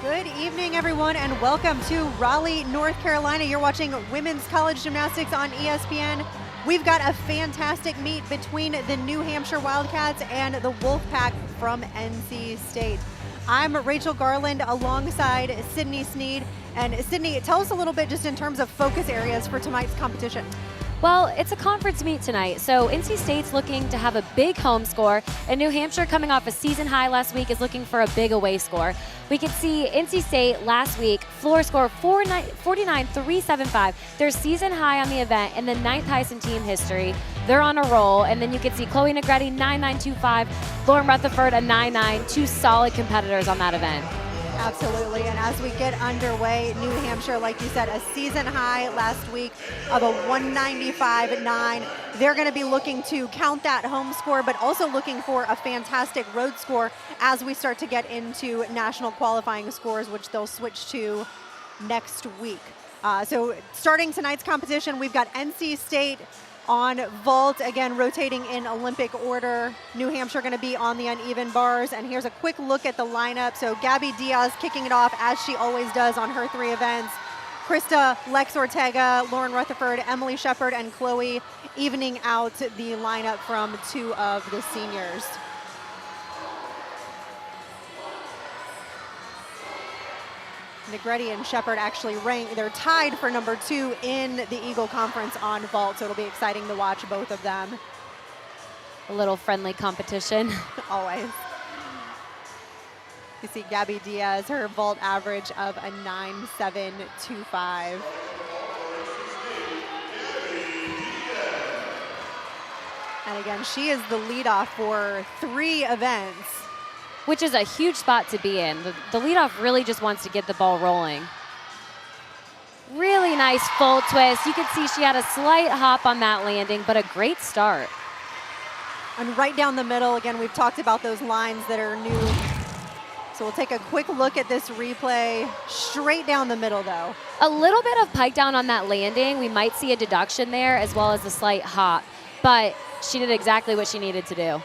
Good evening, everyone, and welcome to Raleigh, North Carolina. You're watching Women's College Gymnastics on ESPN. We've got a fantastic meet between the New Hampshire Wildcats and the Wolfpack from NC State. I'm Rachel Garland alongside Sydney Sneed. And Sydney, tell us a little bit just in terms of focus areas for tonight's competition. Well, it's a conference meet tonight, so NC State's looking to have a big home score, and New Hampshire, coming off a season high last week, is looking for a big away score. We could see NC State last week floor score 49-375, their season high on the event and the 9th highest in team history. They're on a roll, and then you could see Chloe Negretti 9.925, Lauren Rutherford a 9.9, two solid competitors on that event. Absolutely, and as we get underway, New Hampshire, like you said, a season high last week of a 195.9. They're going to be looking to count that home score, but also looking for a fantastic road score as we start to get into national qualifying scores, which they'll switch to next week. So starting tonight's competition, we've got NC State on vault, again rotating in Olympic order. New Hampshire going to be on the uneven bars, and here's a quick look at the lineup. So Gabby Diaz kicking it off as she always does on her 3 events. Krista, Lex Ortega, Lauren Rutherford, Emily Shepard, and Chloe evening out the lineup from 2 of the seniors. Negretti and Shepard actually they're tied for number 2 in the Eagle Conference on vault, so it'll be exciting to watch both of them. A little friendly competition. Always. You see Gabby Diaz, her vault average of a 9.725. And again, she is the leadoff for 3 events. Which is a huge spot to be in. The leadoff really just wants to get the ball rolling. Really nice full twist. You can see she had a slight hop on that landing, but a great start. And right down the middle, again, we've talked about those lines that are new. So we'll take a quick look at this replay. Straight down the middle, though. A little bit of pike down on that landing. We might see a deduction there, as well as a slight hop. But she did exactly what she needed to do.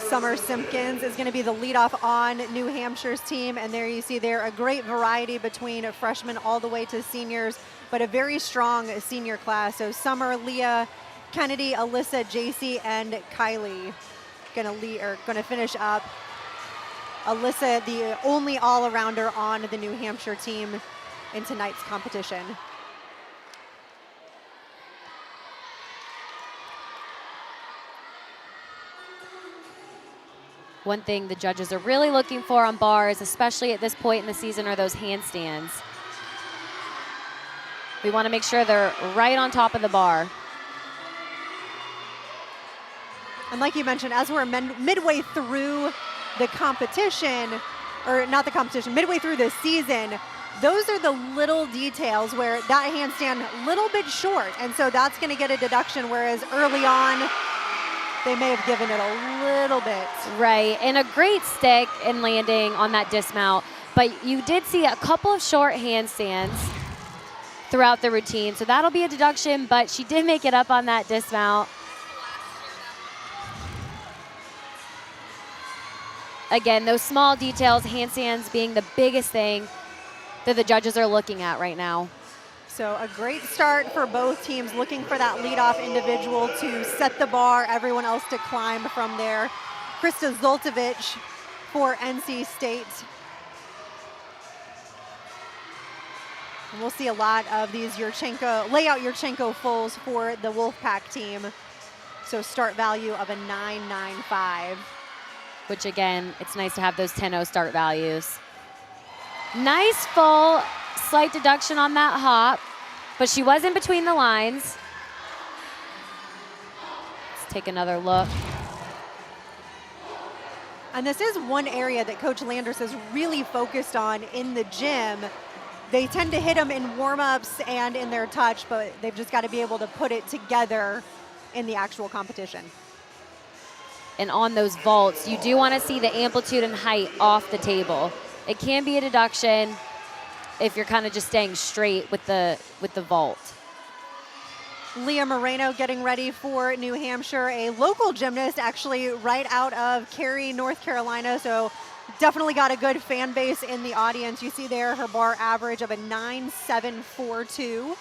Summer Simpkins is going to be the leadoff on New Hampshire's team, and there you see there a great variety between freshmen all the way to seniors, but a very strong senior class. So Summer, Leah, Kennedy, Alyssa, JC, and Kylie going to finish up. Alyssa, the only all-arounder on the New Hampshire team in tonight's competition. One thing the judges are really looking for on bars, especially at this point in the season, are those handstands. We want to make sure they're right on top of the bar. And like you mentioned, as we're midway through the competition, or not the competition, midway through the season, those are the little details where that handstand a little bit short, and so that's going to get a deduction, whereas early on, they may have given it a little bit. Right, and a great stick and landing on that dismount. But you did see a couple of short handstands throughout the routine, so that'll be a deduction, but she did make it up on that dismount. Again, those small details, handstands being the biggest thing that the judges are looking at right now. So a great start for both teams, looking for that leadoff individual to set the bar, everyone else to climb from there. Krista Zoltovich for NC State. And we'll see a lot of these layout Yurchenko fulls for the Wolfpack team. So start value of a 9.95. Which again, it's nice to have those 10-0 start values. Nice full, slight deduction on that hop, but she was in between the lines. Let's take another look. And this is one area that Coach Landers has really focused on in the gym. They tend to hit them in warm-ups and in their touch, but they've just got to be able to put it together in the actual competition. And on those vaults, you do want to see the amplitude and height off the table. It can be a deduction if you're kind of just staying straight with the vault. Leah Moreno getting ready for New Hampshire, a local gymnast actually right out of Cary, North Carolina. So Definitely got a good fan base in the audience. You see there her bar average of a 9.742.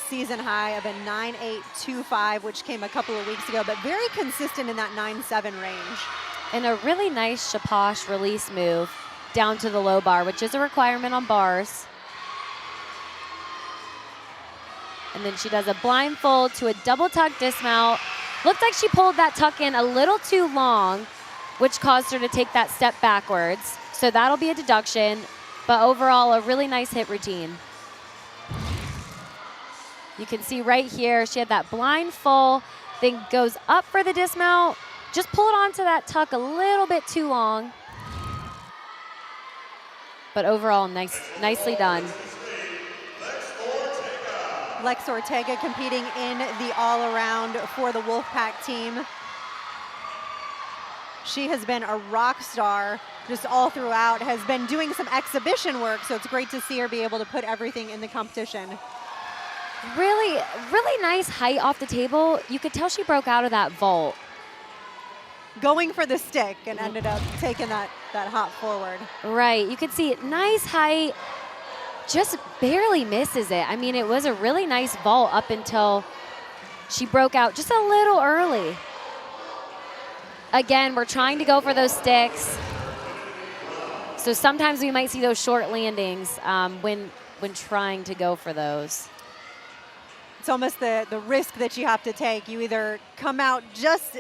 Season high of a 9.825, which came a couple of weeks ago, but very consistent in that 9.7 range. And a really nice Shaposh release move down to the low bar, which is a requirement on bars. And then she does a blindfold to a double tuck dismount. Looked like she pulled that tuck in a little too long, which caused her to take that step backwards. So that'll be a deduction, but overall a really nice hit routine. You can see right here, she had that blind full, then goes up for the dismount, just pull it onto that tuck a little bit too long. But overall, nicely done. Lex Ortega competing in the all-around for the Wolfpack team. She has been a rock star just all throughout, has been doing some exhibition work, so it's great to see her be able to put everything in the competition. Really, really nice height off the table. You could tell she broke out of that vault. Going for the stick and ended up taking that hop forward. Right, you could see nice height, just barely misses it. I mean, it was a really nice vault up until she broke out just a little early. Again, we're trying to go for those sticks. So sometimes we might see those short landings when trying to go for those. It's almost the risk that you have to take. You either come out just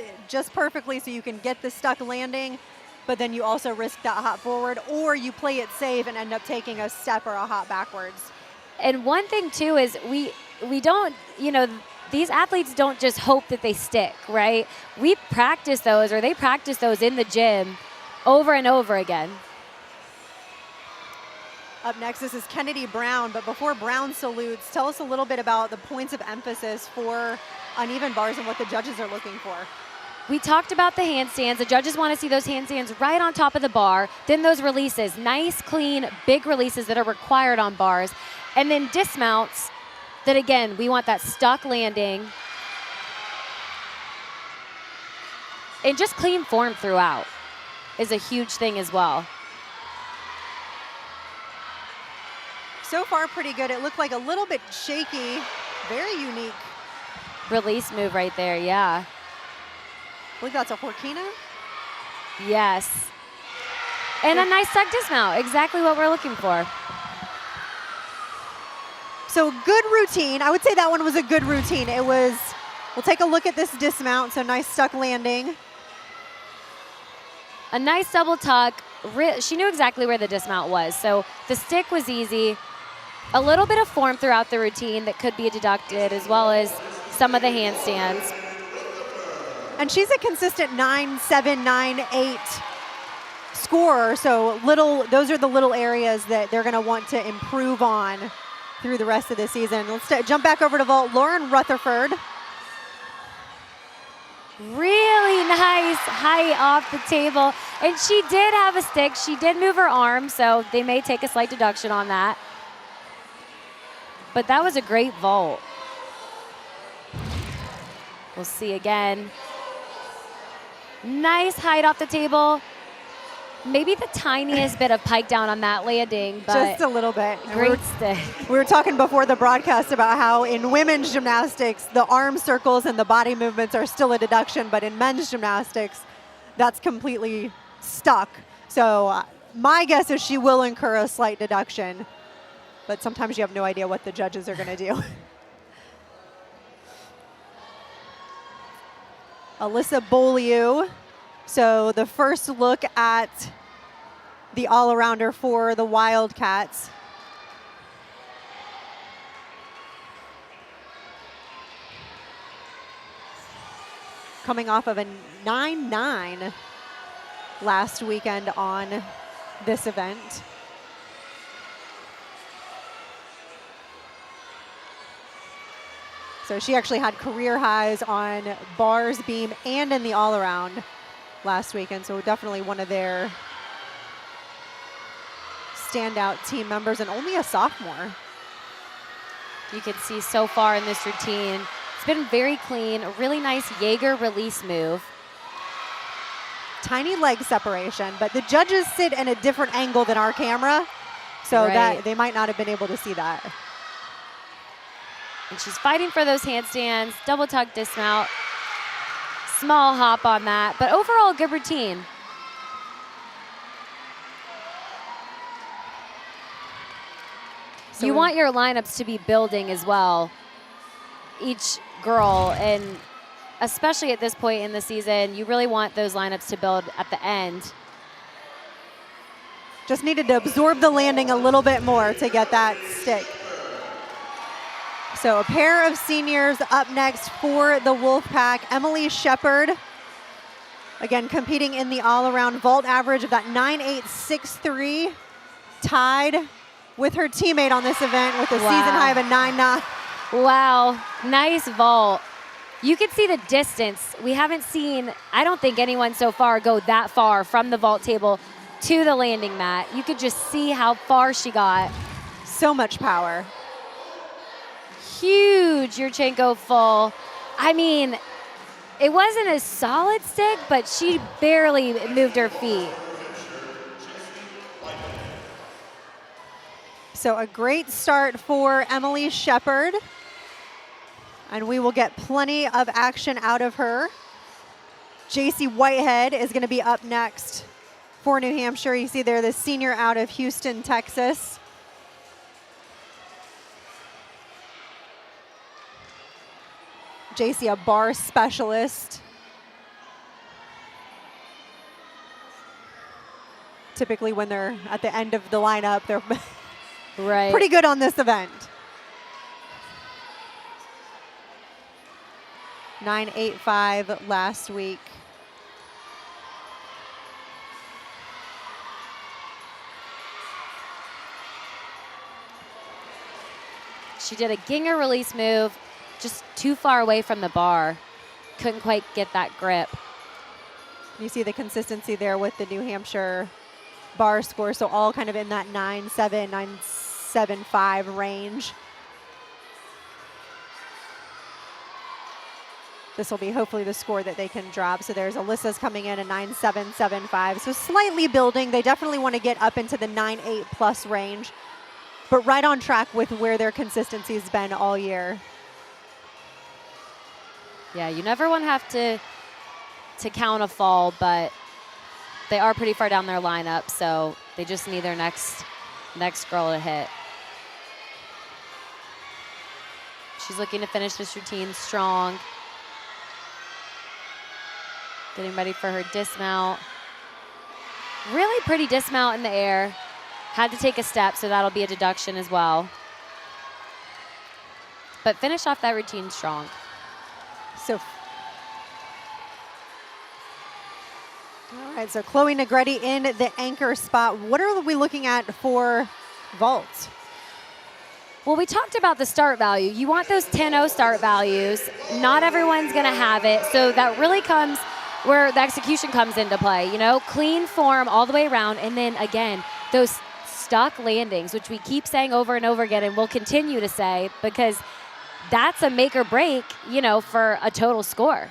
perfectly so you can get the stuck landing, but then you also risk that hop forward, or you play it safe and end up taking a step or a hop backwards. And one thing too is we don't, these athletes don't just hope that they stick, right? We practice those, or they practice those in the gym over and over again. Up next, this is Kennedy Brown, but before Brown salutes, tell us a little bit about the points of emphasis for uneven bars and what the judges are looking for. We talked about the handstands. The judges want to see those handstands right on top of the bar. Then those releases, nice, clean, big releases that are required on bars. And then dismounts that, again, we want that stuck landing. And just clean form throughout is a huge thing as well. So far, pretty good. It looked like a little bit shaky. Very unique. Release move right there, yeah. I believe that's a Horkina. Yes. And a nice tuck dismount, exactly what we're looking for. So good routine. I would say that one was a good routine. It was, we'll take a look at this dismount. So nice stuck landing. A nice double tuck. She knew exactly where the dismount was. So the stick was easy. A little bit of form throughout the routine that could be deducted, as well as some of the handstands. And she's a consistent 9.7, 9.8 scorer. So those are the little areas that they're going to want to improve on through the rest of the season. Let's jump back over to vault. Lauren Rutherford. Really nice height off the table. And she did have a stick. She did move her arm, so they may take a slight deduction on that. But that was a great vault. We'll see again. Nice height off the table. Maybe the tiniest bit of pike down on that landing, but just a little bit. Great stick. We were talking before the broadcast about how in women's gymnastics, the arm circles and the body movements are still a deduction, but in men's gymnastics, that's completely stuck. So my guess is she will incur a slight deduction, but sometimes you have no idea what the judges are going to do. Alyssa Beaulieu. So the first look at the all-arounder for the Wildcats. Coming off of a 9.9 last weekend on this event. So she actually had career highs on bars, beam, and in the all-around last weekend. So definitely one of their standout team members, and only a sophomore. You can see so far in this routine, it's been very clean, a really nice Jaeger release move. Tiny leg separation, but the judges sit in a different angle than our camera, so that they might not have been able to see that. And she's fighting for those handstands, double tuck dismount, small hop on that, but overall good routine. So you want your lineups to be building as well, each girl, and especially at this point in the season, you really want those lineups to build at the end. Just needed to absorb the landing a little bit more to get that stick. So a pair of seniors up next for the Wolfpack. Emily Shepard, again, competing in the all-around vault average of that 9.863, tied with her teammate on this event with a season high of a 9.9. Wow, nice vault. You can see the distance. We haven't seen, I don't think anyone so far go that far from the vault table to the landing mat. You could just see how far she got. So much power. Huge Yurchenko full. I mean, it wasn't a solid stick, but she barely moved her feet. So a great start for Emily Shepard. And we will get plenty of action out of her. JC Whitehead is going to be up next for New Hampshire. You see there the senior out of Houston, Texas. JC, a bar specialist. Typically when they're at the end of the lineup, they're pretty good on this event. 9.85 last week. She did a Ginger release move, just too far away from the bar. Couldn't quite get that grip. You see the consistency there with the New Hampshire bar score, so all kind of in that 9.7, 9.75 range. This will be hopefully the score that they can drop. So there's Alyssa's coming in at 9.775. So slightly building. They definitely want to get up into the 9.8 plus range, but right on track with where their consistency has been all year. Yeah, you never want to have to count a fall, but they are pretty far down their lineup, so they just need their next girl to hit. She's looking to finish this routine strong. Getting ready for her dismount. Really pretty dismount in the air. Had to take a step, so that'll be a deduction as well. But finish off that routine strong. So, all right, so Chloe Negretti in the anchor spot. What are we looking at for vaults? Well, we talked about the start value. You want those 10-0 start values. Not everyone's going to have it, so that really comes where the execution comes into play. You know, clean form all the way around, and then again, those stuck landings, which we keep saying over and over again, and we'll continue to say, because that's a make or break, you know, for a total score.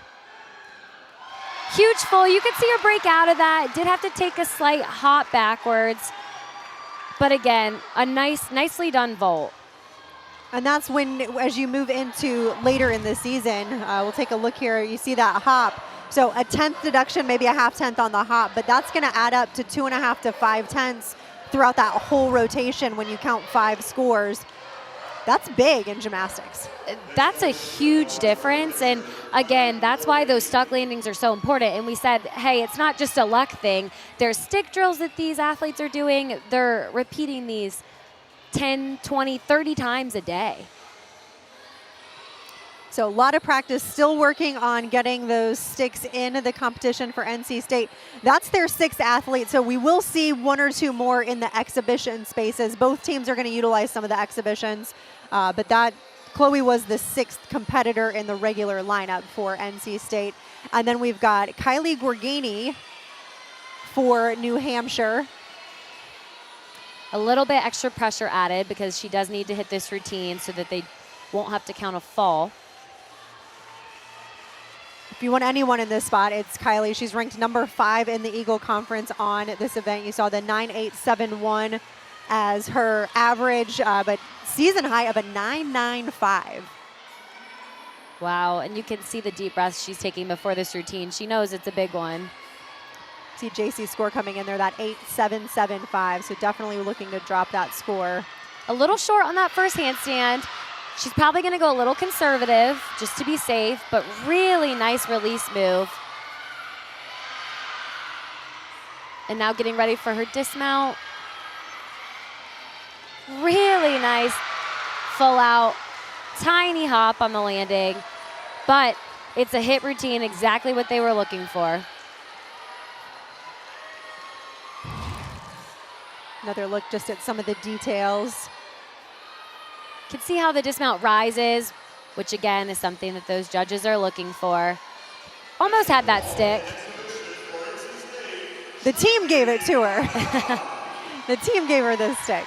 Huge full. You could see her break out of that. Did have to take a slight hop backwards, but again, a nicely done vault. And that's when, as you move into later in the season, we'll take a look here. You see that hop. So a 10th deduction, maybe a half tenth on the hop, but that's going to add up to 2.5 to 5 tenths throughout that whole rotation when you count 5 scores. That's big in gymnastics. That's a huge difference. And again, that's why those stuck landings are so important. And we said, hey, it's not just a luck thing. There's stick drills that these athletes are doing. They're repeating these 10, 20, 30 times a day. So a lot of practice, still working on getting those sticks in the competition for NC State. That's their 6th athlete, so we will see 1 or 2 more in the exhibition spaces. Both teams are going to utilize some of the exhibitions, but that Chloe was the 6th competitor in the regular lineup for NC State. And then we've got Kylie Gorgini for New Hampshire. A little bit extra pressure added because she does need to hit this routine so that they won't have to count a fall. If you want anyone in this spot, it's Kylie. She's ranked number 5 in the Eagle Conference on this event. You saw the 9.871 as her average, but season high of a 9.95. Wow, and you can see the deep breaths she's taking before this routine. She knows it's a big one. See JC's score coming in there, that 8.775, so definitely looking to drop that score. A little short on that first handstand. She's probably going to go a little conservative just to be safe, but really nice release move. And now getting ready for her dismount. Really nice full out, tiny hop on the landing, but it's a hit routine, exactly what they were looking for. Another look just at some of the details. Can see how the dismount rises, which again is something that those judges are looking for. Almost had that stick. The team gave it to her. The team gave her the stick.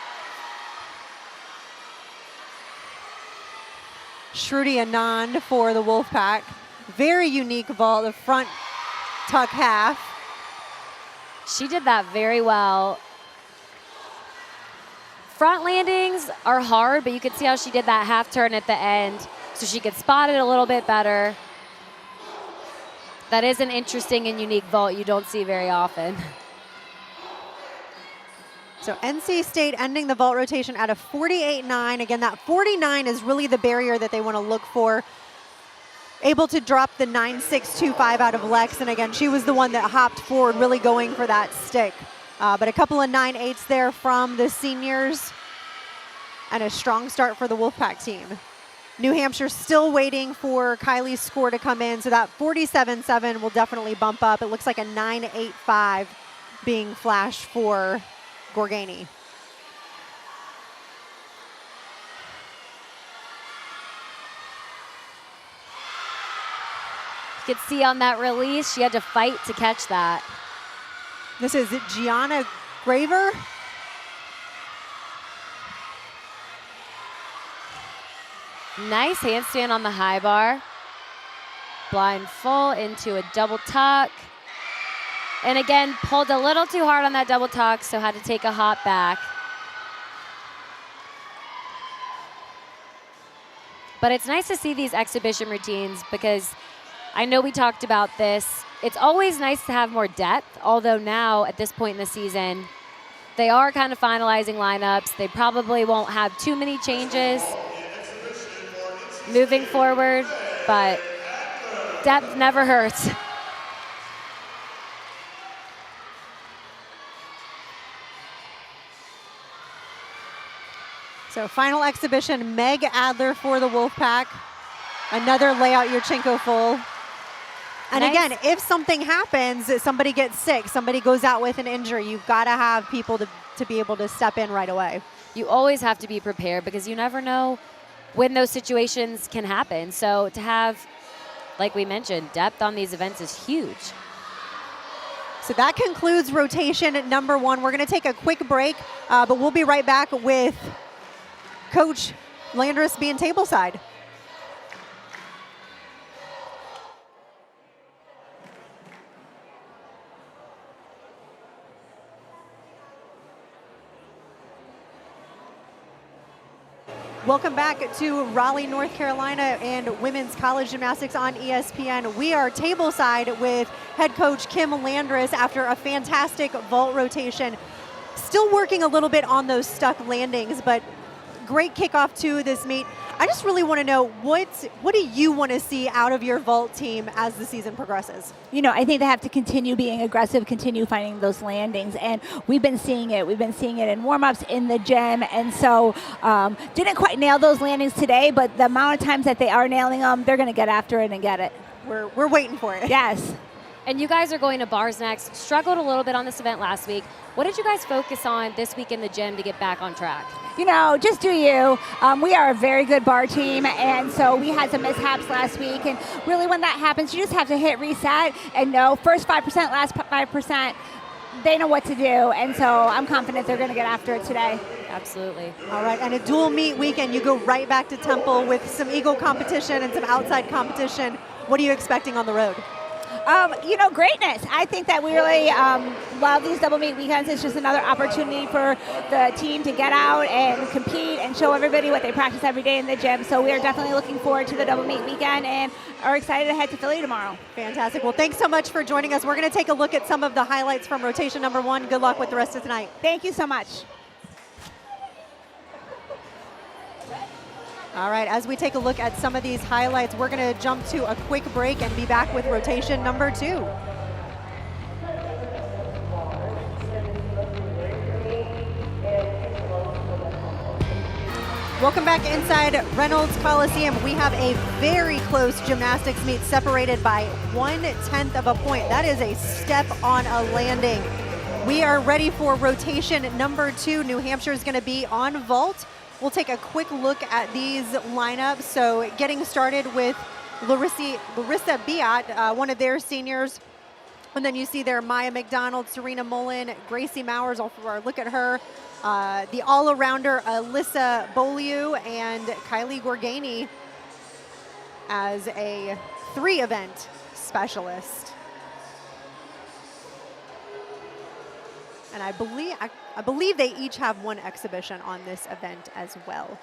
Shruti Anand for the Wolfpack. Very unique vault, the front tuck half. She did that very well. Front landings are hard, but you could see how she did that half turn at the end, so she could spot it a little bit better. That is an interesting and unique vault you don't see very often. So NC State ending the vault rotation at a 48.9. Again, that 49 is really the barrier that they want to look for. Able to drop the 9.625 out of Lex, and again, she was the one that hopped forward, really going for that stick. But a couple of 9.8s there from the seniors, and a strong start for the Wolfpack team. New Hampshire still waiting for Kylie's score to come in, so that 47.7 will definitely bump up. It looks like a 9.85 being flashed for Gorgani. You could see on that release, she had to fight to catch that. This is Gianna Graver. Nice handstand on the high bar. Blind full into a double tuck. And again, pulled a little too hard on that double tuck, so had to take a hop back. But it's nice to see these exhibition routines because I know we talked about this. It's always nice to have more depth, although now at this point in the season, they are kind of finalizing lineups. They probably won't have too many changes moving forward, but depth never hurts. So final exhibition, Meg Adler for the Wolfpack. Another layout Yurchenko full. And nice. Again, if something happens, somebody gets sick, somebody goes out with an injury, you've got to have people to be able to step in right away. You always have to be prepared because you never know when those situations can happen. So to have, like we mentioned, depth on these events is huge. So that concludes rotation number 1. We're going to take a quick break, but we'll be right back with Coach Landris being tableside. Welcome back to Raleigh, North Carolina and women's college gymnastics on ESPN. We are tableside with head coach Kim Landris after a fantastic vault rotation. Still working a little bit on those stuck landings, but great kickoff to this meet. I just really want to know, what do you want to see out of your vault team as the season progresses? You know, I think they have to continue being aggressive, continue finding those landings, and we've been seeing it. We've been seeing it in warm-ups, in the gym, and so didn't quite nail those landings today, but the amount of times that they are nailing them, they're going to get after it and get it. We're waiting for it. Yes. And you guys are going to bars next. Struggled a little bit on this event last week. What did you guys focus on this week in the gym to get back on track? You know, just do you. We are a very good bar team, and so we had some mishaps last week, and really when that happens, you just have to hit reset and know first 5%, last 5%, they know what to do, and so I'm confident they're going to get after it today. Absolutely. All right, and a dual meet weekend. You go right back to Temple with some Eagle competition and some outside competition. What are you expecting on the road? Greatness. I think that we really love these double meet weekends. It's just another opportunity for the team to get out and compete and show everybody what they practice every day in the gym. So we are definitely looking forward to the double meet weekend and are excited to head to Philly tomorrow. Fantastic. Well, thanks so much for joining us. We're going to take a look at some of the highlights from rotation number 1. Good luck with the rest of tonight. Thank you so much. All right, as we take a look at some of these highlights, we're going to jump to a quick break and be back with rotation number 2. Welcome back inside Reynolds Coliseum. We have a very close gymnastics meet separated by 1/10 of a point. That is a step on a landing. We are ready for rotation number 2. New Hampshire is going to be on vault. We'll take a quick look at these lineups. So getting started with Larissa Beat, one of their seniors. And then you see there Maya McDonald, Serena Mullen, Gracie Mowers. I'll look at her. The all-arounder Alyssa Beaulieu and Kylie Gorgani as a 3-event specialist. And I believe they each have 1 exhibition on this event as well.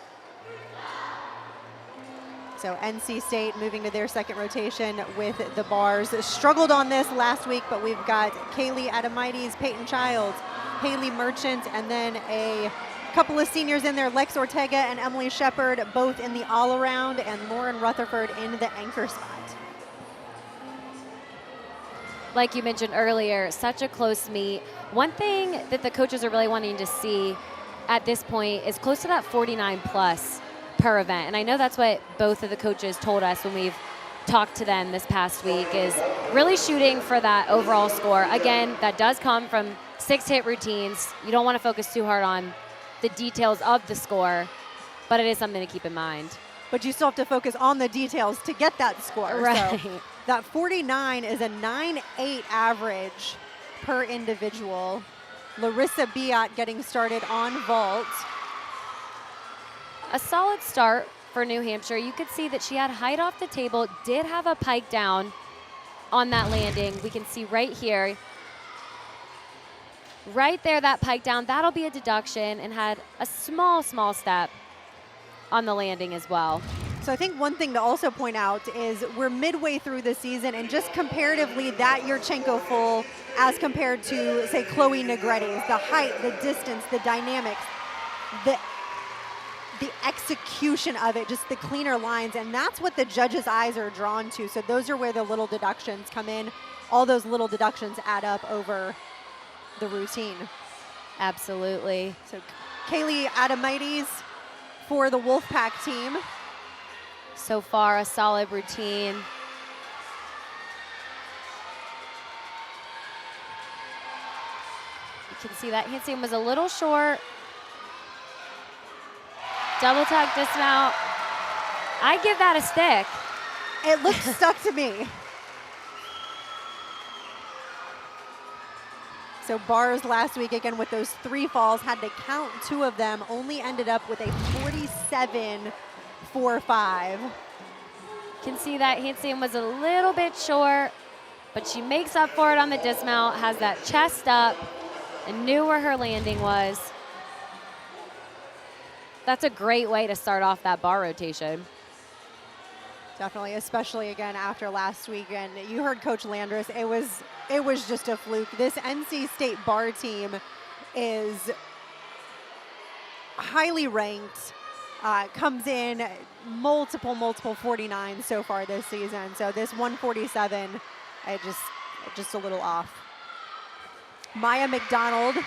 So NC State moving to their second rotation with the bars. Struggled on this last week, but we've got Kaylee Adamides, Peyton Childs, Haley Merchant, and then a couple of seniors in there, Lex Ortega and Emily Shepard, both in the all-around, and Lauren Rutherford in the anchor spot. Like you mentioned earlier, such a close meet. One thing that the coaches are really wanting to see at this point is close to that 49 plus per event. And I know that's what both of the coaches told us when we've talked to them this past week, is really shooting for that overall score. Again, that does come from 6-hit routines. You don't want to focus too hard on the details of the score, but it is something to keep in mind. But you still have to focus on the details to get that score. Right. So that 49 is a 9.8 average per individual. Larissa Beat getting started on vault. A solid start for New Hampshire. You could see that she had height off the table, did have a pike down on that landing. We can see right here. Right there, that pike down, that'll be a deduction, and had a small step on the landing as well. So I think one thing to also point out is we're midway through the season, and just comparatively, that Yurchenko full as compared to, say, Chloe Negretti's, the height, the distance, the dynamics, the execution of it, just the cleaner lines, and that's what the judges' eyes are drawn to. So those are where the little deductions come in. All those little deductions add up over the routine. Absolutely. So Kaylee Adamides for the Wolfpack team. So far, a solid routine. You can see that handstand was a little short. Double tuck dismount. I give that a stick. It looked stuck to me. So bars last week, again, with those 3 falls, had to count 2 of them, only ended up with a 47.45. Can see that handstand was a little bit short, but she makes up for it on the dismount, has that chest up, and knew where her landing was. That's a great way to start off that bar rotation. Definitely, especially again after last weekend. You heard Coach Landris. It was just a fluke. This NC State bar team is highly ranked. Comes in multiple 49s so far this season. So this 147, just a little off. Maya McDonald.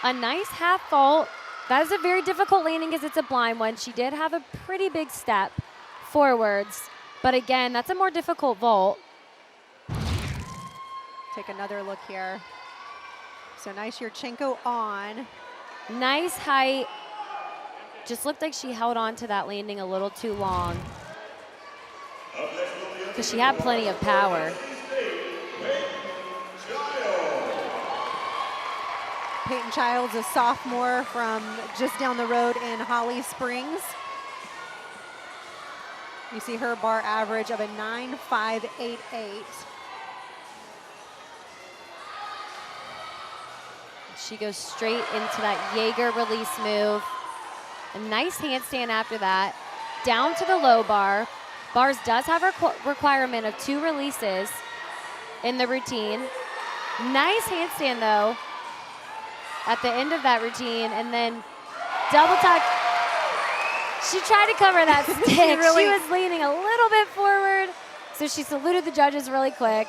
A nice half vault. That is a very difficult landing because it's a blind one. She did have a pretty big step forwards, but again, that's a more difficult vault. Take another look here. So nice Yurchenko on. Nice height. Just looked like she held on to that landing a little too long because she had plenty of power. Peyton Childs, a sophomore from just down the road in Holly Springs. You see her bar average of a 9.588. She goes straight into that Jaeger release move. A nice handstand after that. Down to the low bar. Bars does have a requirement of 2 releases in the routine. Nice handstand though at the end of that routine, and then double tuck. She tried to cover that stick. She was leaning a little bit forward, so she saluted the judges really quick.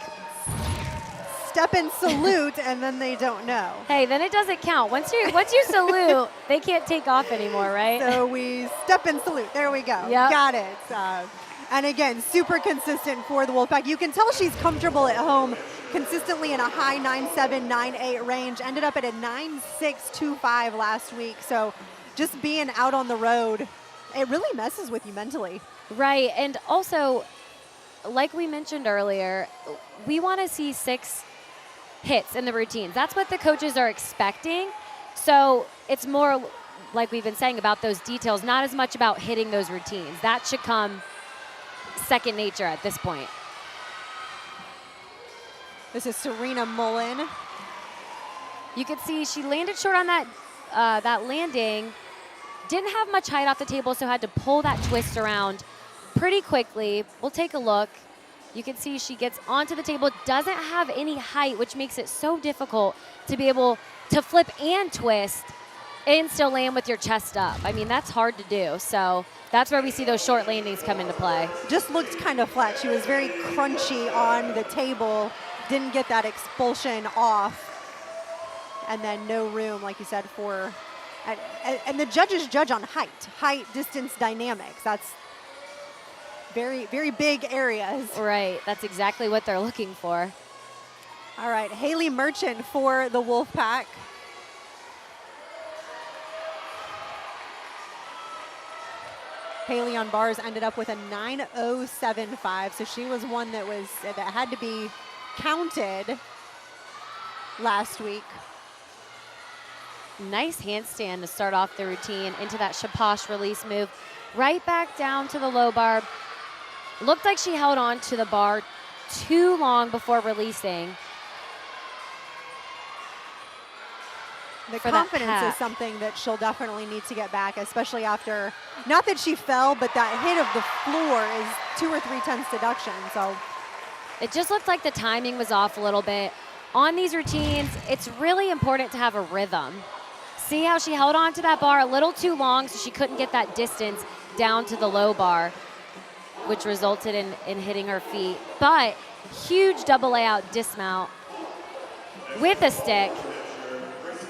Step and salute, and then they don't know. Hey, then it doesn't count. Once you salute, they can't take off anymore, right? So we step and salute. There we go. Yep. Got it. And again, super consistent for the Wolfpack. You can tell she's comfortable at home, consistently in a high 9.7, 9.8 range. Ended up at a 9.625 last week. So just being out on the road, it really messes with you mentally. Right, and also, like we mentioned earlier, we want to see 6 hits in the routines. That's what the coaches are expecting. So it's more, like we've been saying, about those details, not as much about hitting those routines. That should come second nature at this point. This is Serena Mullen. You can see she landed short on that landing. Didn't have much height off the table, so had to pull that twist around pretty quickly. We'll take a look. You can see she gets onto the table, doesn't have any height, which makes it so difficult to be able to flip and twist and still land with your chest up. I mean, that's hard to do. So that's where we see those short landings come into play. Just looked kind of flat. She was very crunchy on the table, didn't get that expulsion off. And then no room, like you said, for, and the judges judge on height, distance, dynamics. That's very, very big areas. Right, that's exactly what they're looking for. All right, Haley Merchant for the Wolfpack. Haley on bars ended up with a 9.075, so she was one that had to be counted last week. Nice handstand to start off the routine into that Shaposh release move. Right back down to the low bar. Looked like she held on to the bar too long before releasing. The confidence is something that she'll definitely need to get back, especially after, not that she fell, but that hit of the floor is 2 or 3 tenths deduction. So it just looked like the timing was off a little bit. On these routines, it's really important to have a rhythm. See how she held on to that bar a little too long, so she couldn't get that distance down to the low bar, which resulted in hitting her feet. But huge double layout dismount with a stick.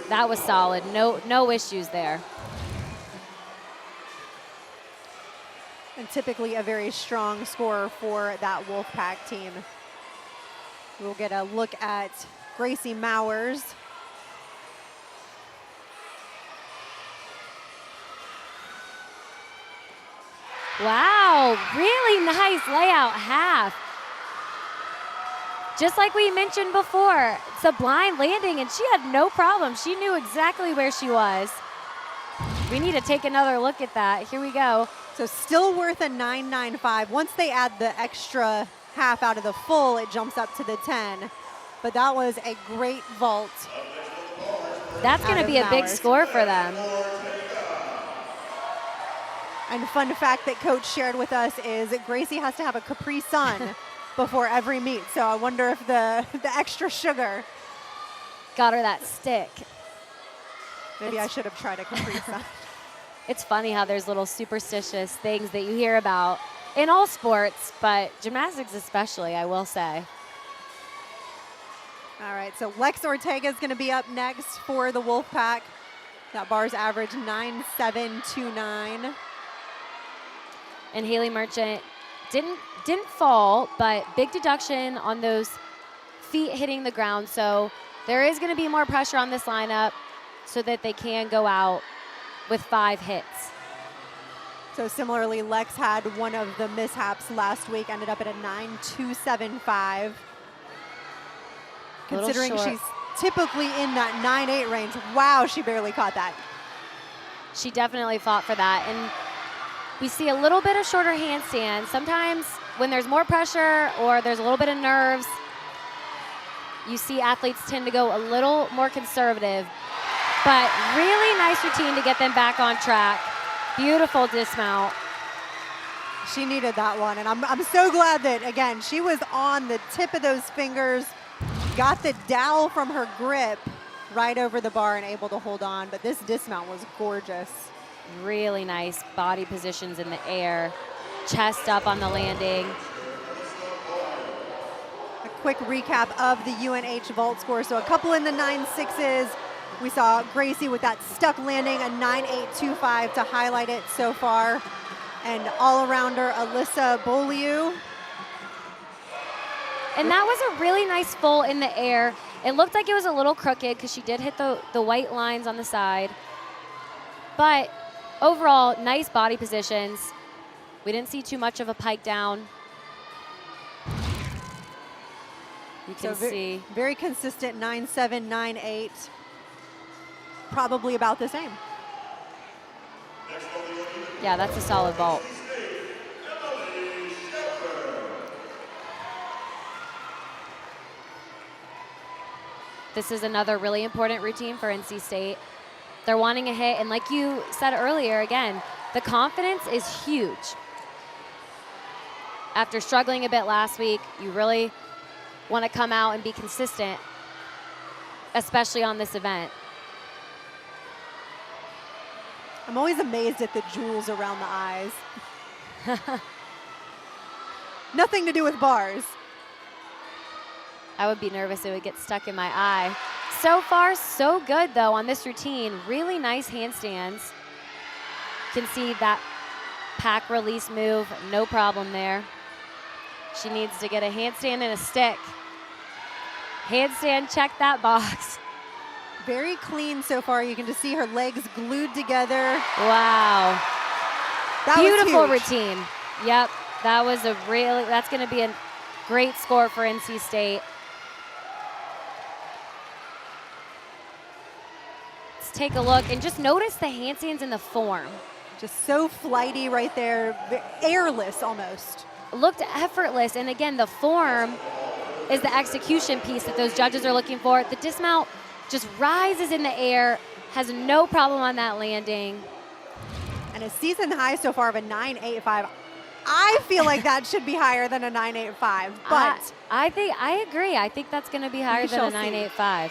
That was solid. No issues there. And typically a very strong scorer for that Wolfpack team. We'll get a look at Gracie Mowers. Wow, really nice layout half. Just like we mentioned before, it's a blind landing, and she had no problem. She knew exactly where she was. We need to take another look at that. Here we go. So still worth a 9.95. Once they add the extra half out of the full, it jumps up to the 10. But that was a great vault. That's going to be a big score for them. And fun fact that Coach shared with us is that Gracie has to have a Capri Sun before every meet. So I wonder if the extra sugar got her that stick. Maybe I should have tried a Capri Sun. It's funny how there's little superstitious things that you hear about in all sports, but gymnastics especially, I will say. All right, so Lex Ortega is going to be up next for the Wolfpack. That bar's average 9.729. And Haley Merchant didn't fall, but big deduction on those feet hitting the ground. So there is going to be more pressure on this lineup so that they can go out with 5 hits. So similarly, Lex had one of the mishaps last week, ended up at a 9.275. Considering she's typically in that 9-8 range. Wow, she barely caught that. She definitely fought for that. And we see a little bit of shorter handstand. Sometimes when there's more pressure or there's a little bit of nerves, you see athletes tend to go a little more conservative. But really nice routine to get them back on track. Beautiful dismount. She needed that one, and I'm so glad that, again, she was on the tip of those fingers, got the dowel from her grip right over the bar and able to hold on, but this dismount was gorgeous. Really nice body positions in the air, chest up on the landing. A quick recap of the UNH vault score. So a couple in the 9.6s. We saw Gracie with that stuck landing, a 9.825 to highlight it so far. And all-arounder Alyssa Beaulieu. And that was a really nice full in the air. It looked like it was a little crooked because she did hit the white lines on the side. But overall, nice body positions. We didn't see too much of a pike down. You can see. Very consistent 9.7, 9.8. Probably about the same. Yeah, that's a solid vault. This is another really important routine for NC State. They're wanting a hit, and like you said earlier, again, the confidence is huge. After struggling a bit last week, you really want to come out and be consistent, especially on this event. I'm always amazed at the jewels around the eyes. Nothing to do with bars. I would be nervous it would get stuck in my eye. So far, so good, though, on this routine. Really nice handstands. You can see that pack release move, no problem there. She needs to get a handstand and a stick. Handstand, check that box. Very clean so far. You can just see her legs glued together. Wow. That Beautiful was huge. routine. Yep, that's going to be a great score for NC State. Let's take a look and just notice the handstands in the form. Just so flighty right there, airless almost. Looked effortless, and again, the form is the execution piece that those judges are looking for. The dismount just rises in the air, has no problem on that landing. And a season high so far of a 9.85. I feel like that should be higher than a 9.85, but I agree. I think that's going to be higher than a 9.85.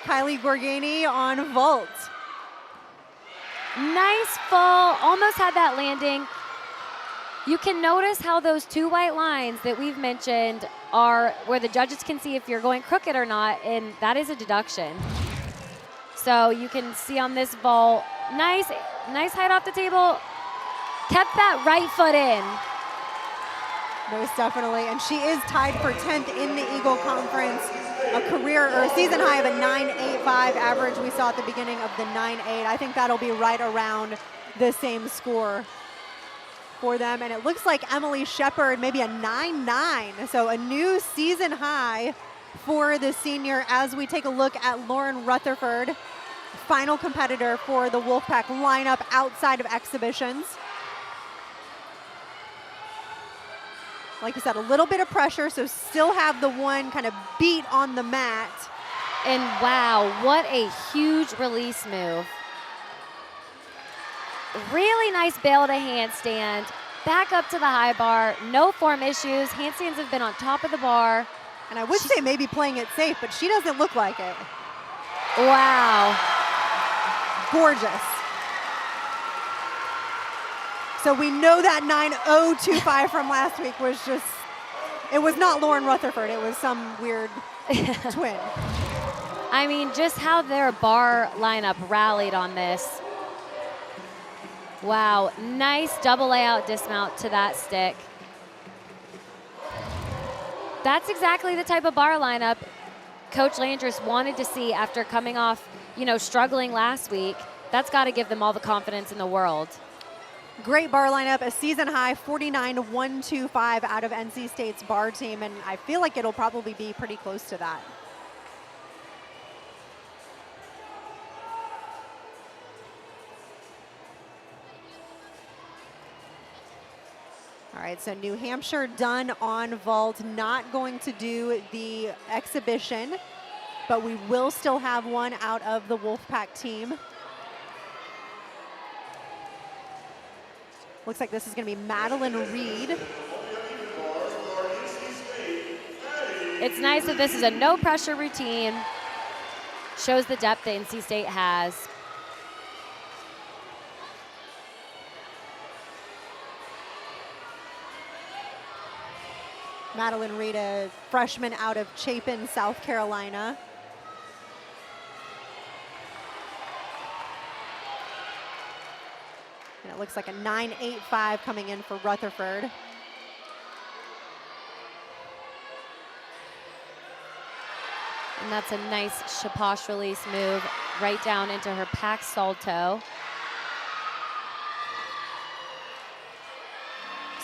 Kylie Gorgani on vault. Nice full, almost had that landing. You can notice how those two white lines that we've mentioned are where the judges can see if you're going crooked or not, and that is a deduction. So you can see on this vault, nice height off the table, kept that right foot in. Most definitely, and she is tied for 10th in the Eagle Conference. A career or a season high of a 9.85 average we saw at the beginning of the 9.8. I think that'll be right around the same score for them. And it looks like Emily Shepard, maybe a 9.9. So a new season high for the senior as we take a look at Lauren Rutherford, final competitor for the Wolfpack lineup outside of exhibitions. Like I said, a little bit of pressure, so still have the one kind of beat on the mat. And wow, what a huge release move. Really nice bail to handstand. Back up to the high bar, no form issues. Handstands have been on top of the bar. And I would say maybe playing it safe, but she doesn't look like it. Wow. Gorgeous. So we know that 9.025 from last week was just, it was not Lauren Rutherford, it was some weird twin. I mean, just how their bar lineup rallied on this. Wow, nice double layout dismount to that stick. That's exactly the type of bar lineup Coach Landris wanted to see after coming off, struggling last week. That's got to give them all the confidence in the world. Great bar lineup, a season high 49.125 out of NC State's bar team, and I feel like it'll probably be pretty close to that. All right, so New Hampshire done on vault, not going to do the exhibition, but we will still have one out of the Wolfpack team. Looks like this is going to be Madeline Reed. It's nice that this is a no pressure routine. Shows the depth that NC State has. Madeline Reed, a freshman out of Chapin, South Carolina. And it looks like a 9.85 coming in for Rutherford. And that's a nice Shaposh release move right down into her pack salto.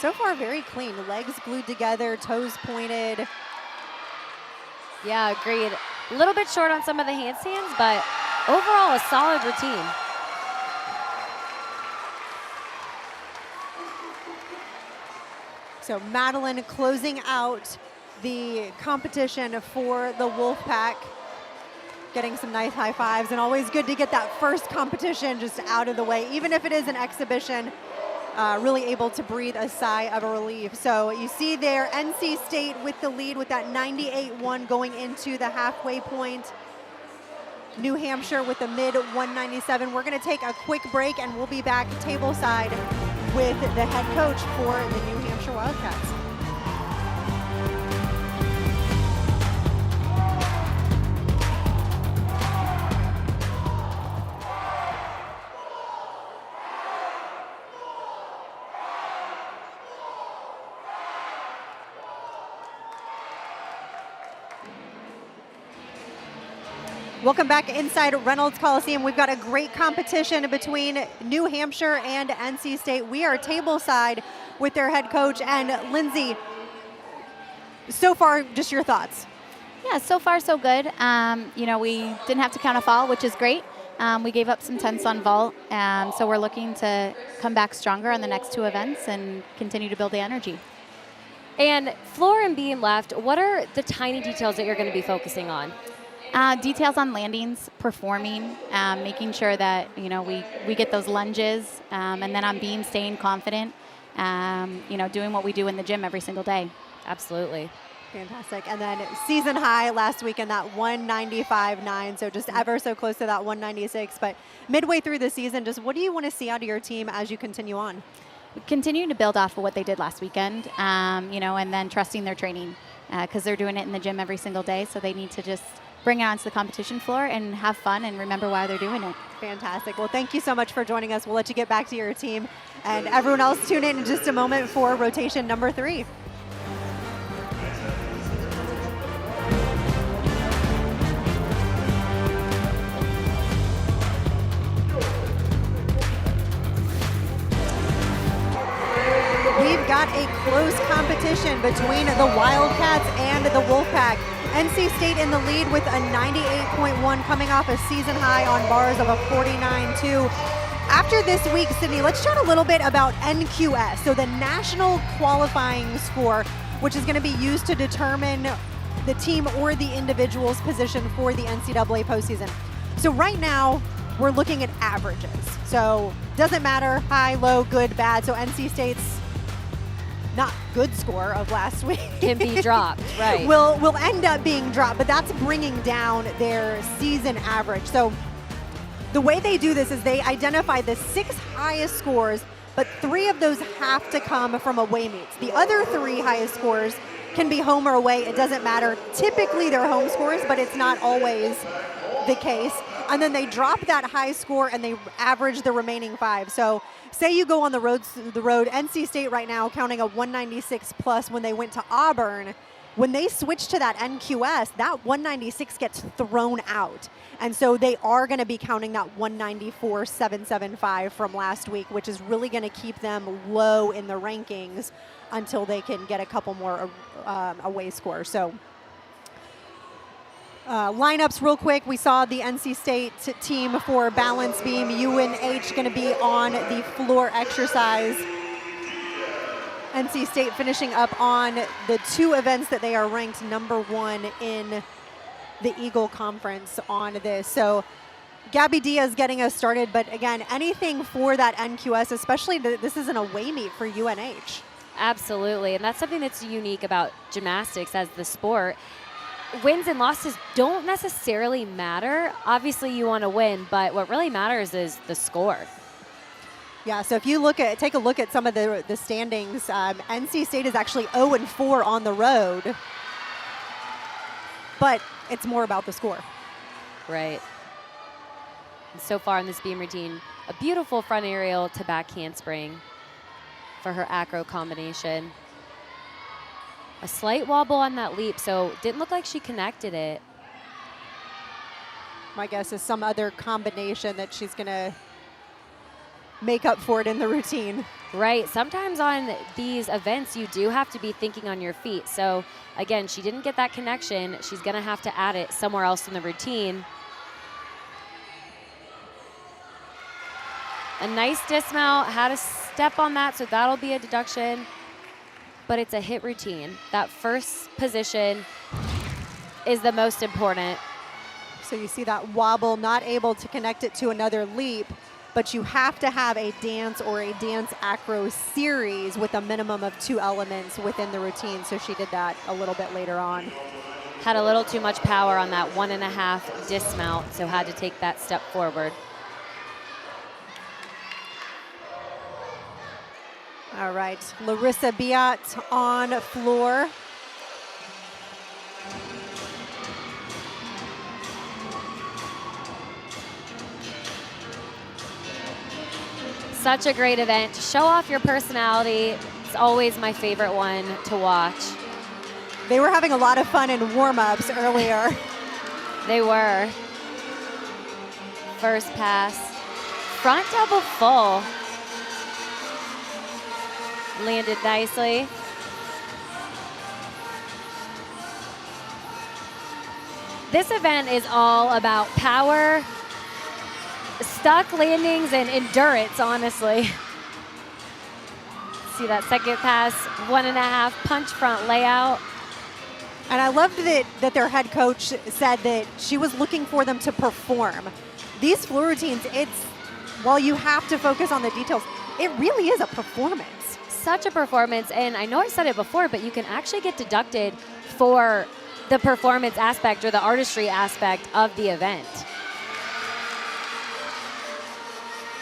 So far, very clean. Legs glued together, toes pointed. Yeah, agreed. A little bit short on some of the handstands, but overall a solid routine. So Madeline closing out the competition for the Wolfpack, getting some nice high fives, and always good to get that first competition just out of the way, even if it is an exhibition. Really able to breathe a sigh of relief. So you see there, NC State with the lead with that 98-1 going into the halfway point. New Hampshire with the mid 197. We're going to take a quick break and we'll be back tableside with the head coach for the New Hampshire Wildcats. Welcome back inside Reynolds Coliseum. We've got a great competition between New Hampshire and NC State. We are tableside with their head coach. And Lindsay, so far, just your thoughts. Yeah, so far so good. You know, we didn't have to count a fall, which is great. We gave up some tenths on vault, so we're looking to come back stronger on the next two events and continue to build the energy. And floor and beam left, what are the tiny details that you're going to be focusing on? Details on landings, performing, making sure that, you know, we get those lunges, and then on beam, staying confident, you know, doing what we do in the gym every single day. Absolutely. Fantastic. And then season high last weekend, that 195.9, so just ever so close to that 196. But midway through the season, just what do you want to see out of your team as you continue on? Continue to build off of what they did last weekend, you know, and then trusting their training, because they're doing it in the gym every single day, so they need to just bring it onto the competition floor and have fun and remember why they're doing it. Fantastic. Well, thank you so much for joining us. We'll let you get back to your team. And everyone else, tune in just a moment for rotation number 3. We've got a close competition between the Wildcats and the Wolfpack. NC State in the lead with a 98.1 coming off a season high on bars of a 49.2. After this week, Sydney, let's chat a little bit about NQS, so the national qualifying score, which is going to be used to determine the team or the individual's position for the NCAA postseason. So right now, we're looking at averages. So doesn't matter, high, low, good, bad. So NC State's not good score of last week Can be dropped, right. will end up being dropped, but that's bringing down their season average. So the way they do this is they identify the 6 highest scores, but 3 of those have to come from away meets. The other 3 highest scores can be home or away, it doesn't matter. Typically they're home scores, but it's not always the case. And then they drop that high score and they average the remaining 5. So say you go on the road, NC State right now counting a 196 plus when they went to Auburn. When they switch to that NQS, that 196 gets thrown out. And so they are going to be counting that 194.775 from last week, which is really going to keep them low in the rankings until they can get a couple more away scores. So lineups real quick. We saw the NC State team for balance beam. UNH going to be on the floor exercise. NC State finishing up on the 2 events that they are ranked number 1 in the Eagle Conference on this. So Gabby Diaz getting us started, but again, anything for that NQS, especially this is an away meet for UNH. Absolutely, and that's something that's unique about gymnastics as the sport. Wins and losses don't necessarily matter. Obviously, you want to win, but what really matters is the score. Yeah, so if you take a look at some of the standings, NC State is actually 0-4 on the road, but it's more about the score. Right. And so far in this beam routine, a beautiful front aerial to back handspring for her acro combination. A slight wobble on that leap, so didn't look like she connected it. My guess is some other combination that she's going to make up for it in the routine. Right. Sometimes on these events, you do have to be thinking on your feet. So again, she didn't get that connection. She's going to have to add it somewhere else in the routine. A nice dismount, had a step on that, so that'll be a deduction. But it's a hit routine. That first position is the most important. So you see that wobble, not able to connect it to another leap, but you have to have a dance or a dance acro series with a minimum of 2 elements within the routine. So she did that a little bit later on. Had a little too much power on that 1.5 dismount, so had to take that step forward. All right, Larissa Biat on floor. Such a great event. Show off your personality. It's always my favorite one to watch. They were having a lot of fun in warm-ups earlier. They were. First pass. Front double full. Landed nicely. This event is all about power, stuck landings, and endurance, honestly. See that second pass, 1.5 punch front layout. And I loved that their head coach said that she was looking for them to perform. These floor routines, while you have to focus on the details, it really is a performance. Such a performance, and I know I said it before, but you can actually get deducted for the performance aspect or the artistry aspect of the event,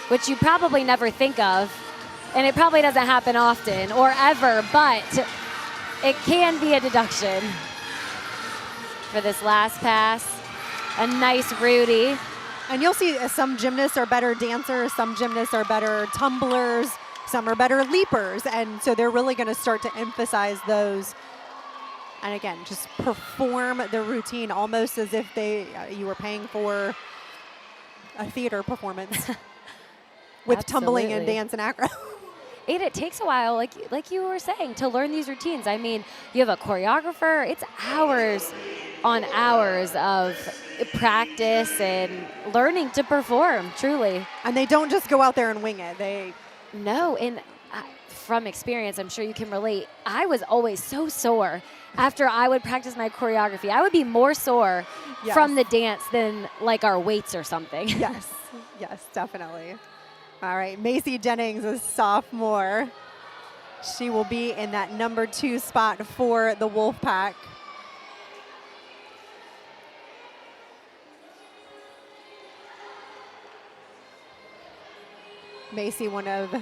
which you probably never think of, and it probably doesn't happen often or ever, but it can be a deduction for this last pass. A nice Rudy. And you'll see some gymnasts are better dancers, some gymnasts are better tumblers, some are better leapers, and so they're really going to start to emphasize those. And again, just perform the routine almost as if you were paying for a theater performance with tumbling and dance and acro. And it takes a while, like you were saying, to learn these routines. I mean, you have a choreographer. It's hours on hours of practice and learning to perform, truly. And they don't just go out there and wing it. No, and from experience, I'm sure you can relate. I was always so sore after I would practice my choreography. I would be more sore from the dance than like our weights or something. Yes, definitely. All right, Macy Jennings, a sophomore. She will be in that number 2 spot for the Wolfpack. Macy, one of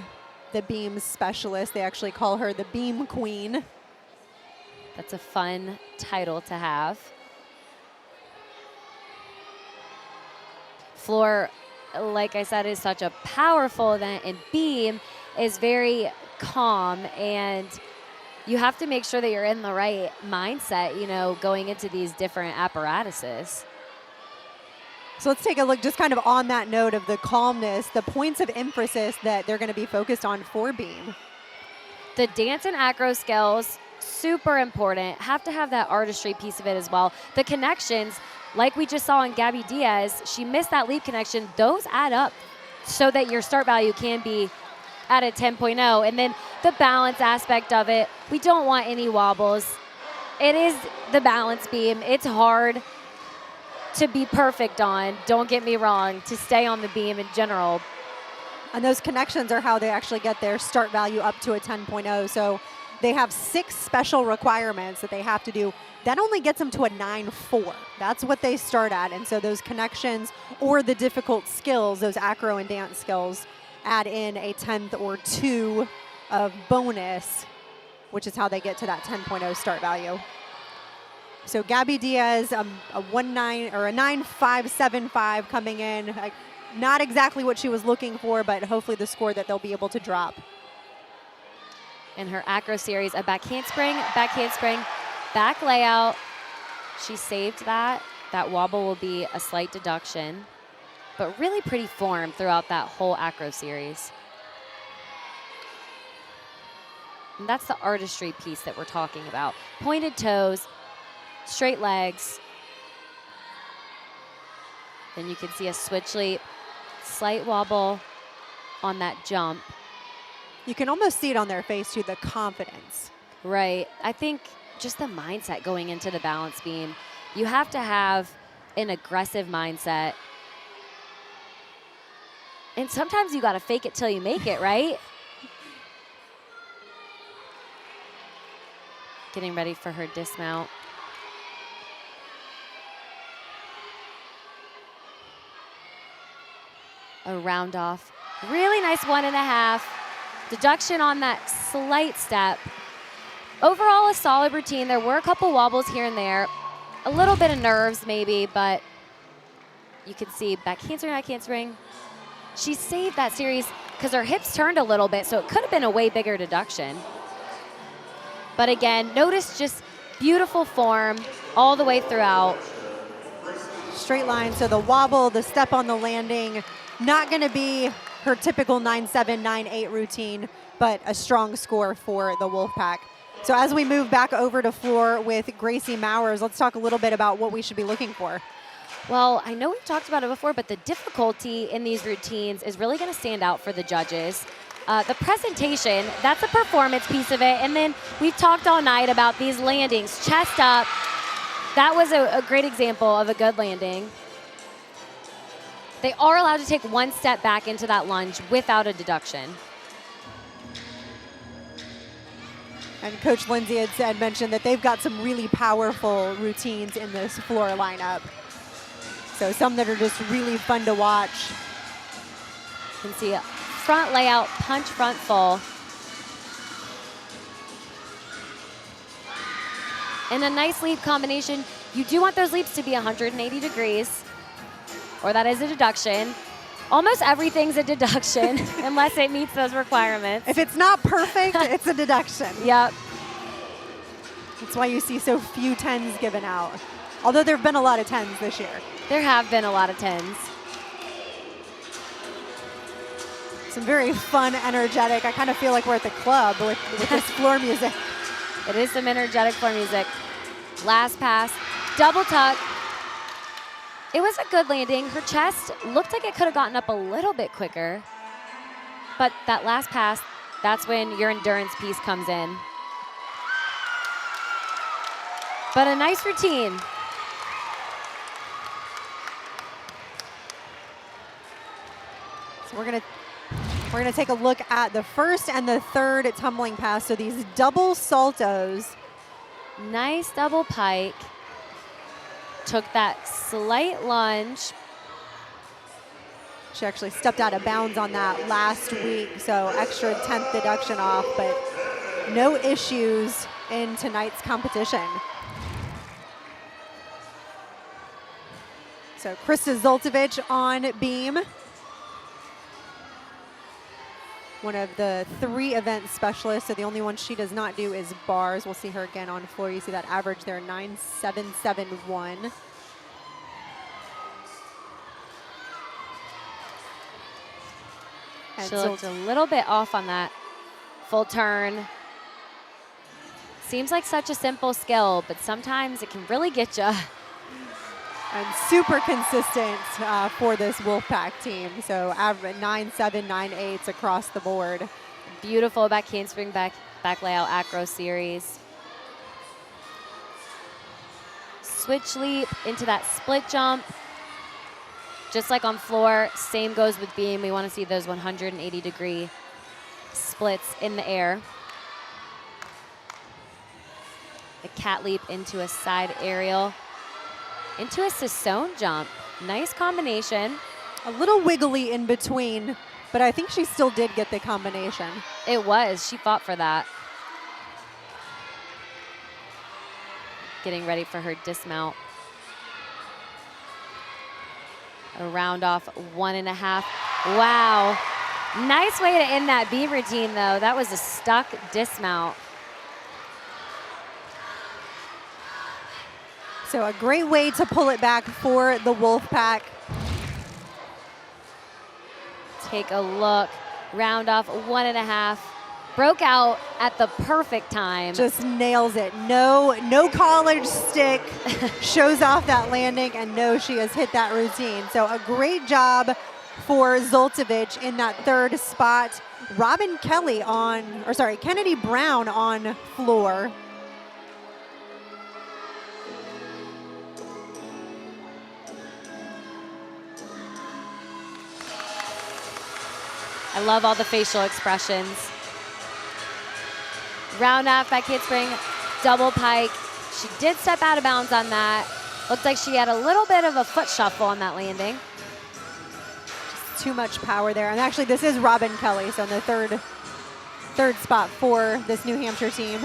the beam specialists. They actually call her the beam queen. That's a fun title to have. Floor, like I said, is such a powerful event, and beam is very calm, and you have to make sure that you're in the right mindset, going into these different apparatuses. So let's take a look just kind of on that note of the calmness, the points of emphasis that they're going to be focused on for beam. The dance and acro skills, super important. Have to have that artistry piece of it as well. The connections, like we just saw in Gabby Diaz, she missed that leap connection. Those add up so that your start value can be at a 10.0. And then the balance aspect of it. We don't want any wobbles. It is the balance beam. It's hard to be perfect on, don't get me wrong, to stay on the beam in general. And those connections are how they actually get their start value up to a 10.0. So they have 6 special requirements that they have to do. That only gets them to a 9.4. That's what they start at. And so those connections or the difficult skills, those acro and dance skills, add in a 10th or 2 of bonus, which is how they get to that 10.0 start value. So Gabby Diaz, a 9.575 coming in. Not exactly what she was looking for, but hopefully the score that they'll be able to drop. In her acro series, a back handspring, back layout. She saved that. That wobble will be a slight deduction, but really pretty form throughout that whole acro series. And that's the artistry piece that we're talking about. Pointed toes, straight legs. Then you can see a switch leap, slight wobble on that jump. You can almost see it on their face too, the confidence. Right. I think just the mindset going into the balance beam. You have to have an aggressive mindset. And sometimes you got to fake it till you make it, right? Getting ready for her dismount. A round off. Really nice 1.5. Deduction on that slight step. Overall, a solid routine. There were a couple wobbles here and there. A little bit of nerves maybe, but you can see back handspring. She saved that series because her hips turned a little bit, so it could have been a way bigger deduction. But again, notice just beautiful form all the way throughout. Straight line, so the wobble, the step on the landing, not going to be her typical 9.7, 9.8 routine, but a strong score for the Wolfpack. So as we move back over to floor with Gracie Mowers, let's talk a little bit about what we should be looking for. Well, I know we've talked about it before, but the difficulty in these routines is really going to stand out for the judges. The presentation, that's a performance piece of it. And then we've talked all night about these landings, chest up. That was a great example of a good landing. They are allowed to take one step back into that lunge without a deduction. And Coach Lindsay had mentioned that they've got some really powerful routines in this floor lineup. So some that are just really fun to watch. You can see a front layout, punch front full. And a nice leap combination. You do want those leaps to be 180 degrees, or that is a deduction. Almost everything's a deduction unless it meets those requirements. If it's not perfect, it's a deduction. Yep. That's why you see so few 10s given out. Although there have been a lot of 10s this year. There have been a lot of 10s. Some very fun, energetic. I kind of feel like we're at the club with this floor music. It is some energetic floor music. Last pass, double tuck. It was a good landing. Her chest looked like it could have gotten up a little bit quicker. But that last pass, that's when your endurance piece comes in. But a nice routine. So we're gonna take a look at the first and the third tumbling pass. So these double saltos. Nice double pike. Took that slight lunge. She actually stepped out of bounds on that last week, so extra 10th deduction off, but no issues in tonight's competition. So Krista Zoltovich on beam. One of the 3 event specialists, so the only one she does not do is bars. We'll see her again on floor. You see that average there, 9.771. And She looked a little bit off on that full turn. Seems like such a simple skill, but sometimes it can really get you. And super consistent for this Wolfpack team. So average 9.7, 9.8 across the board. Beautiful back handspring, back layout, acro series. Switch leap into that split jump. Just like on floor, same goes with beam. We want to see those 180-degree splits in the air. A cat leap into a side aerial, into a Sassone jump. Nice combination. A little wiggly in between, but I think she still did get the combination. It was. She fought for that. Getting ready for her dismount. A round off 1.5. Wow. Nice way to end that beam routine, though. That was a stuck dismount. So a great way to pull it back for the Wolfpack. Take a look. Round off 1.5. Broke out at the perfect time. Just nails it. No college stick. Shows off that landing, and no, she has hit that routine. So a great job for Zoltovich in that third spot. Kennedy Brown on floor. I love all the facial expressions. Round off back handspring, double pike. She did step out of bounds on that. Looked like she had a little bit of a foot shuffle on that landing. Just too much power there. And actually, this is Robin Kelly, so in the third spot for this New Hampshire team.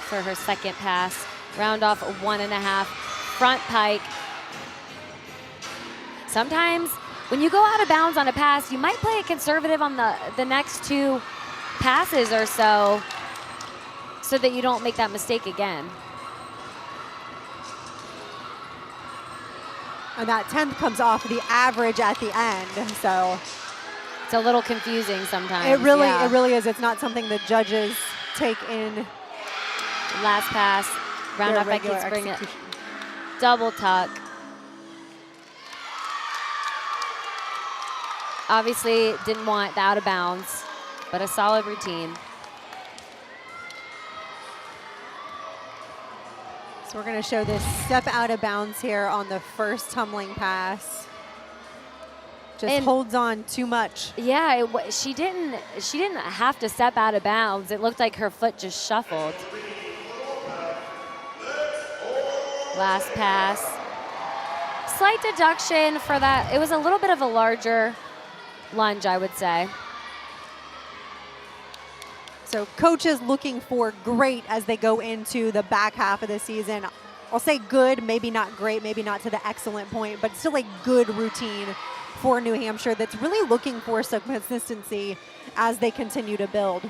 For her second pass. Round off 1.5, front pike. Sometimes when you go out of bounds on a pass, you might play it conservative on the next two passes or so that you don't make that mistake again. And that 10th comes off the average at the end, so. It's a little confusing sometimes. It really is. It's not something the judges take in. Last pass, round off back handspring, double tuck. Obviously didn't want the out of bounds, but a solid routine. So we're going to show this step out of bounds here on the first tumbling pass. Just holds on too much. Yeah, she didn't have to step out of bounds. It looked like her foot just shuffled. Last pass. Slight deduction for that. It was a little bit of a larger lunge, I would say. So coaches looking for great as they go into the back half of the season. I'll say good, maybe not great, maybe not to the excellent point, but still a good routine for New Hampshire that's really looking for some consistency as they continue to build.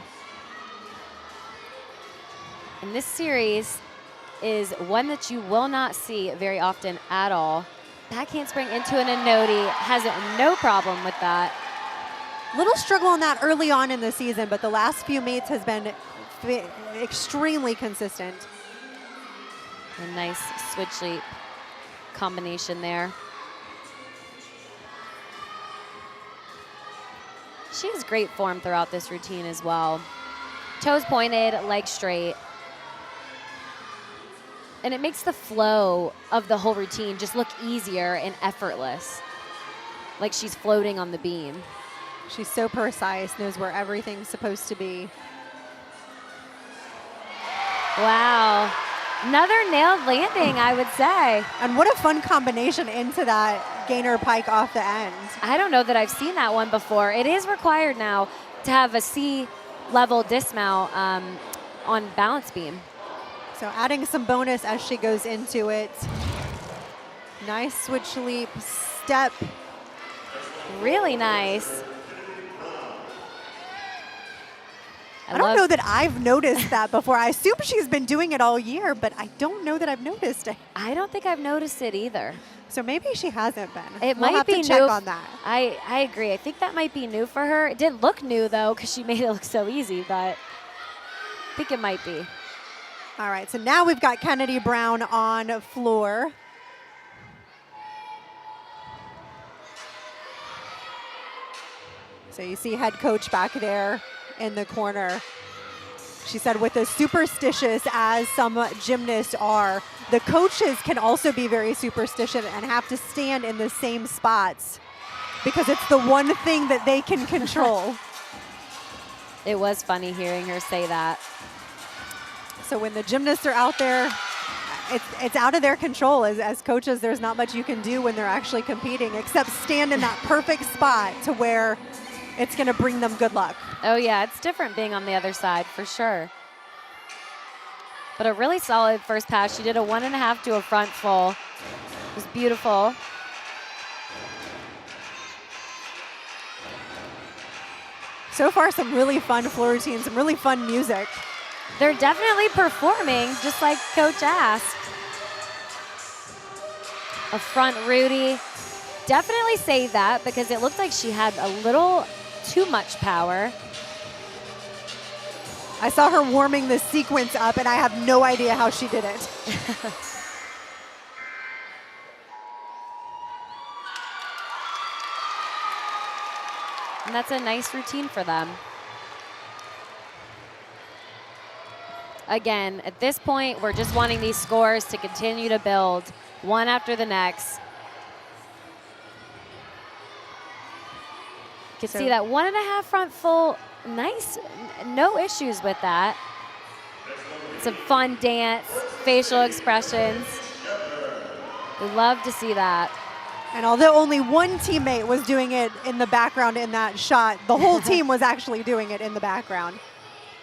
And this series is one that you will not see very often at all. Back handspring into an Anodi, has no problem with that. Little struggle on that early on in the season, but the last few meets has been extremely consistent. A nice switch leap combination there. She has great form throughout this routine as well. Toes pointed, legs straight. And it makes the flow of the whole routine just look easier and effortless. Like she's floating on the beam. She's so precise, knows where everything's supposed to be. Wow. Another nailed landing, I would say. And what a fun combination into that gainer pike off the end. I don't know that I've seen that one before. It is required now to have a C-level dismount on balance beam. So adding some bonus as she goes into it. Nice switch leap, step. Really nice. I don't know that I've noticed that before. I assume she's been doing it all year, but I don't know that I've noticed it. I don't think I've noticed it either. So maybe she hasn't been. It we'll might have be to check new. on that. I agree. I think that might be new for her. It didn't look new, though, because she made it look so easy, but I think it might be. All right, so now we've got Kennedy Brown on floor. So you see head coach back there in the corner. She said with as superstitious as some gymnasts are, the coaches can also be very superstitious and have to stand in the same spots because it's the one thing that they can control. It was funny hearing her say that. So when the gymnasts are out there, it's out of their control. As coaches, there's not much you can do when they're actually competing except stand in that perfect spot to where it's going to bring them good luck. Oh yeah, it's different being on the other side for sure. But a really solid first pass. She did a 1.5 to a front full. It was beautiful. So far, some really fun floor routines, some really fun music. They're definitely performing, just like Coach asked. A front Rudy. Definitely say that because it looked like she had a little too much power. I saw her warming the sequence up, and I have no idea how she did it. And that's a nice routine for them. Again, at this point, we're just wanting these scores to continue to build one after the next. You can see that 1.5 front full, nice, no issues with that. Some fun dance, facial expressions. We love to see that. And although only one teammate was doing it in the background in that shot, the whole team was actually doing it in the background.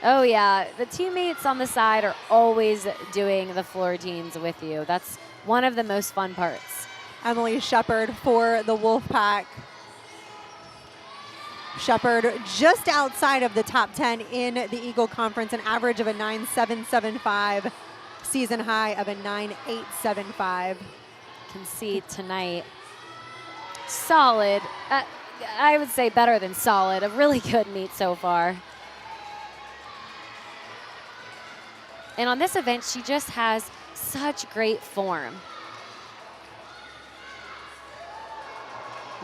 Oh yeah, the teammates on the side are always doing the floor routines with you. That's one of the most fun parts. Emily Shepard for the Wolfpack. Shepard just outside of the top 10 in the Eagle Conference, an average of a 9.775, season high of a 9.875. Can see tonight, solid, I would say better than solid, a really good meet so far. And on this event, she just has such great form.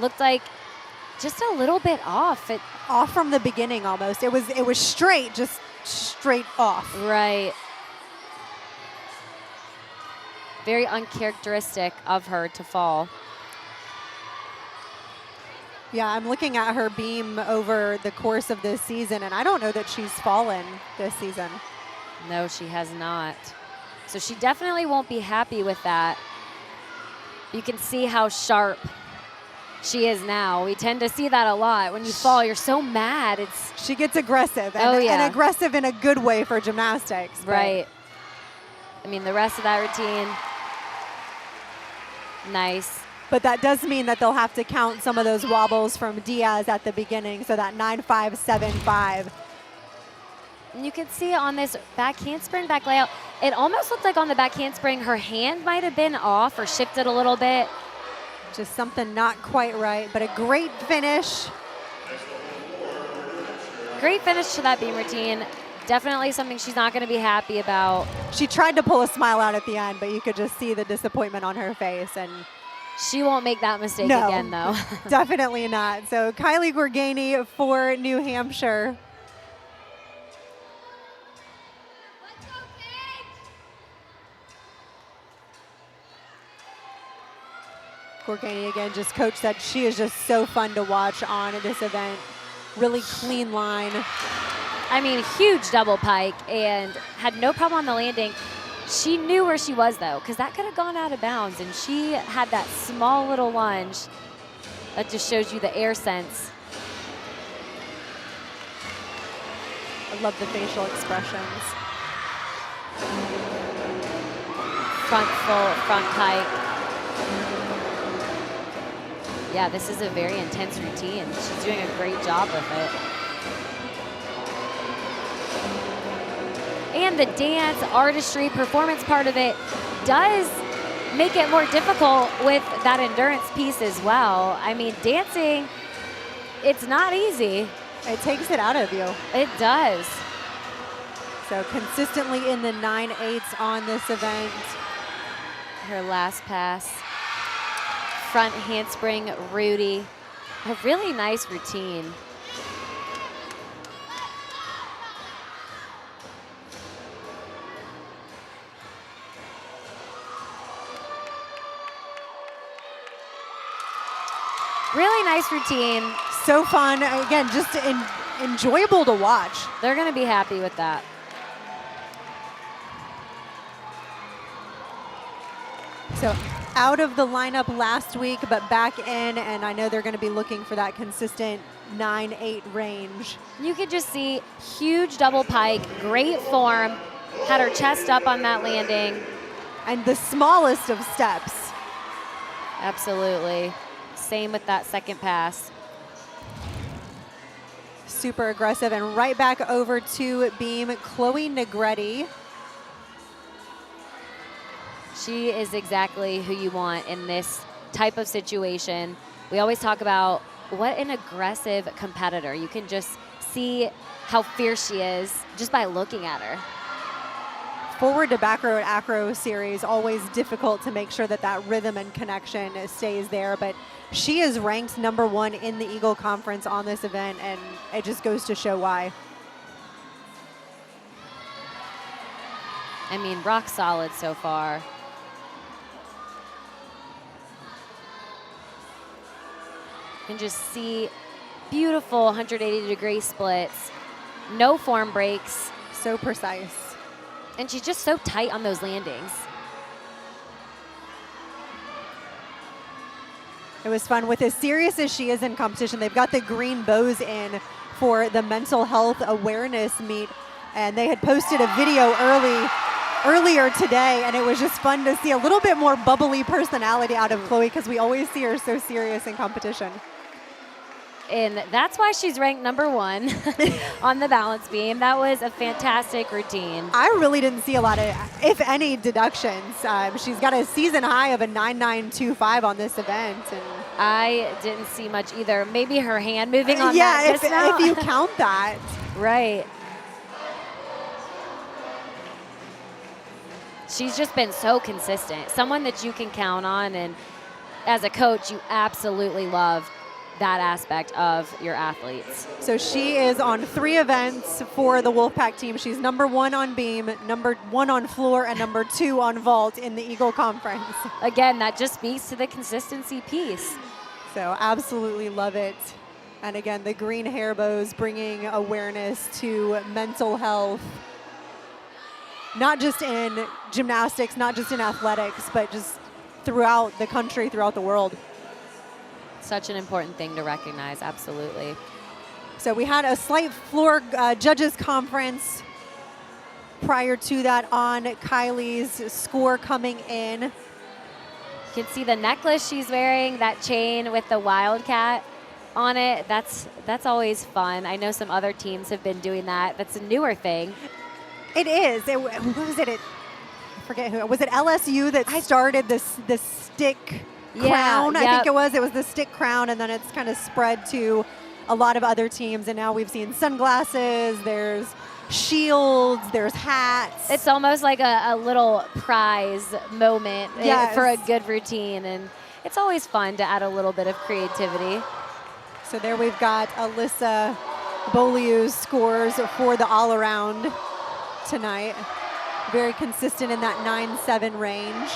Looked like just a little bit off. Off from the beginning almost. It was straight, just straight off. Right. Very uncharacteristic of her to fall. Yeah, I'm looking at her beam over the course of this season, and I don't know that she's fallen this season. No, she has not. So she definitely won't be happy with that. You can see how sharp she is now. We tend to see that a lot. When you fall, you're so mad. She gets aggressive, and, oh, yeah. and aggressive in a good way for gymnastics. Right. I mean, the rest of that routine, nice. But that does mean that they'll have to count some of those wobbles from Diaz at the beginning, so that 9.575. And you can see on this back handspring, back layout, it almost looked like on the back handspring her hand might have been off or shifted a little bit. Just something not quite right, but a great finish. Great finish to that beam routine. Definitely something she's not going to be happy about. She tried to pull a smile out at the end, but you could just see the disappointment on her face. And she won't make that mistake no, again, though. Definitely not. So Kylie Gorgani for New Hampshire. Gorgani again, just coach said she is just so fun to watch on this event. Really clean line. I mean, huge double pike and had no problem on the landing. She knew where she was, though, because that could have gone out of bounds, and she had that small little lunge that just shows you the air sense. I love the facial expressions. Front full, front pike. Yeah, this is a very intense routine. She's doing a great job with it. And the dance, artistry, performance part of it does make it more difficult with that endurance piece as well. I mean, dancing, it's not easy. It takes it out of you. It does. So consistently in the 9.8s on this event. Her last pass. Front handspring, Rudy. A really nice routine. Really nice routine. So fun. Again, just enjoyable to watch. They're going to be happy with that. So out of the lineup last week, but back in, and I know they're going to be looking for that consistent 9-8 range. You could just see huge double pike, great form, had her chest up on that landing. And the smallest of steps. Absolutely. Same with that second pass. Super aggressive. And right back over to beam, Chloe Negretti. She is exactly who you want in this type of situation. We always talk about what an aggressive competitor. You can just see how fierce she is just by looking at her. Forward to back row at acro series, always difficult to make sure that that rhythm and connection stays there, but she is ranked #1 in the Eagle Conference on this event, and it just goes to show why. I mean, rock solid so far. You can just see beautiful 180-degree splits, no form breaks. So precise. And she's just so tight on those landings. It was fun. With as serious as she is in competition, they've got the green bows in for the mental health awareness meet, and they had posted a video earlier today, and it was just fun to see a little bit more bubbly personality out of Chloe, because we always see her so serious in competition. And that's why she's ranked #1 on the balance beam. That was a fantastic routine. I really didn't see a lot of, if any, deductions. She's got a season high of a 9.925 on this event. And I didn't see much either. Maybe her hand moving on that dismount. if you count that. Right. She's just been so consistent. Someone that you can count on, and as a coach, you absolutely love that aspect of your athletes. So she is on 3 events for the Wolfpack team. She's #1 on beam, #1 on floor, and #2 on vault in the Eagle Conference. Again, that just speaks to the consistency piece. So absolutely love it. And again, the green hair bows bringing awareness to mental health, not just in gymnastics, not just in athletics, but just throughout the country, throughout the world. Such an important thing to recognize, absolutely. So we had a slight floor judges conference prior to that on Kylie's score coming in. You can see the necklace she's wearing, that chain with the Wildcat on it. That's always fun. I know some other teams have been doing that. That's a newer thing. It is. What was it? I forget who. Was it LSU that started the stick crown? Yep. I think it was. It was the stick crown, and then it's kind of spread to a lot of other teams. And now we've seen sunglasses. There's shields. There's hats. It's almost like a little prize moment for a good routine, and it's always fun to add a little bit of creativity. So there we've got Alyssa Beaulieu's scores for the all-around tonight. Very consistent in that 9-7 range.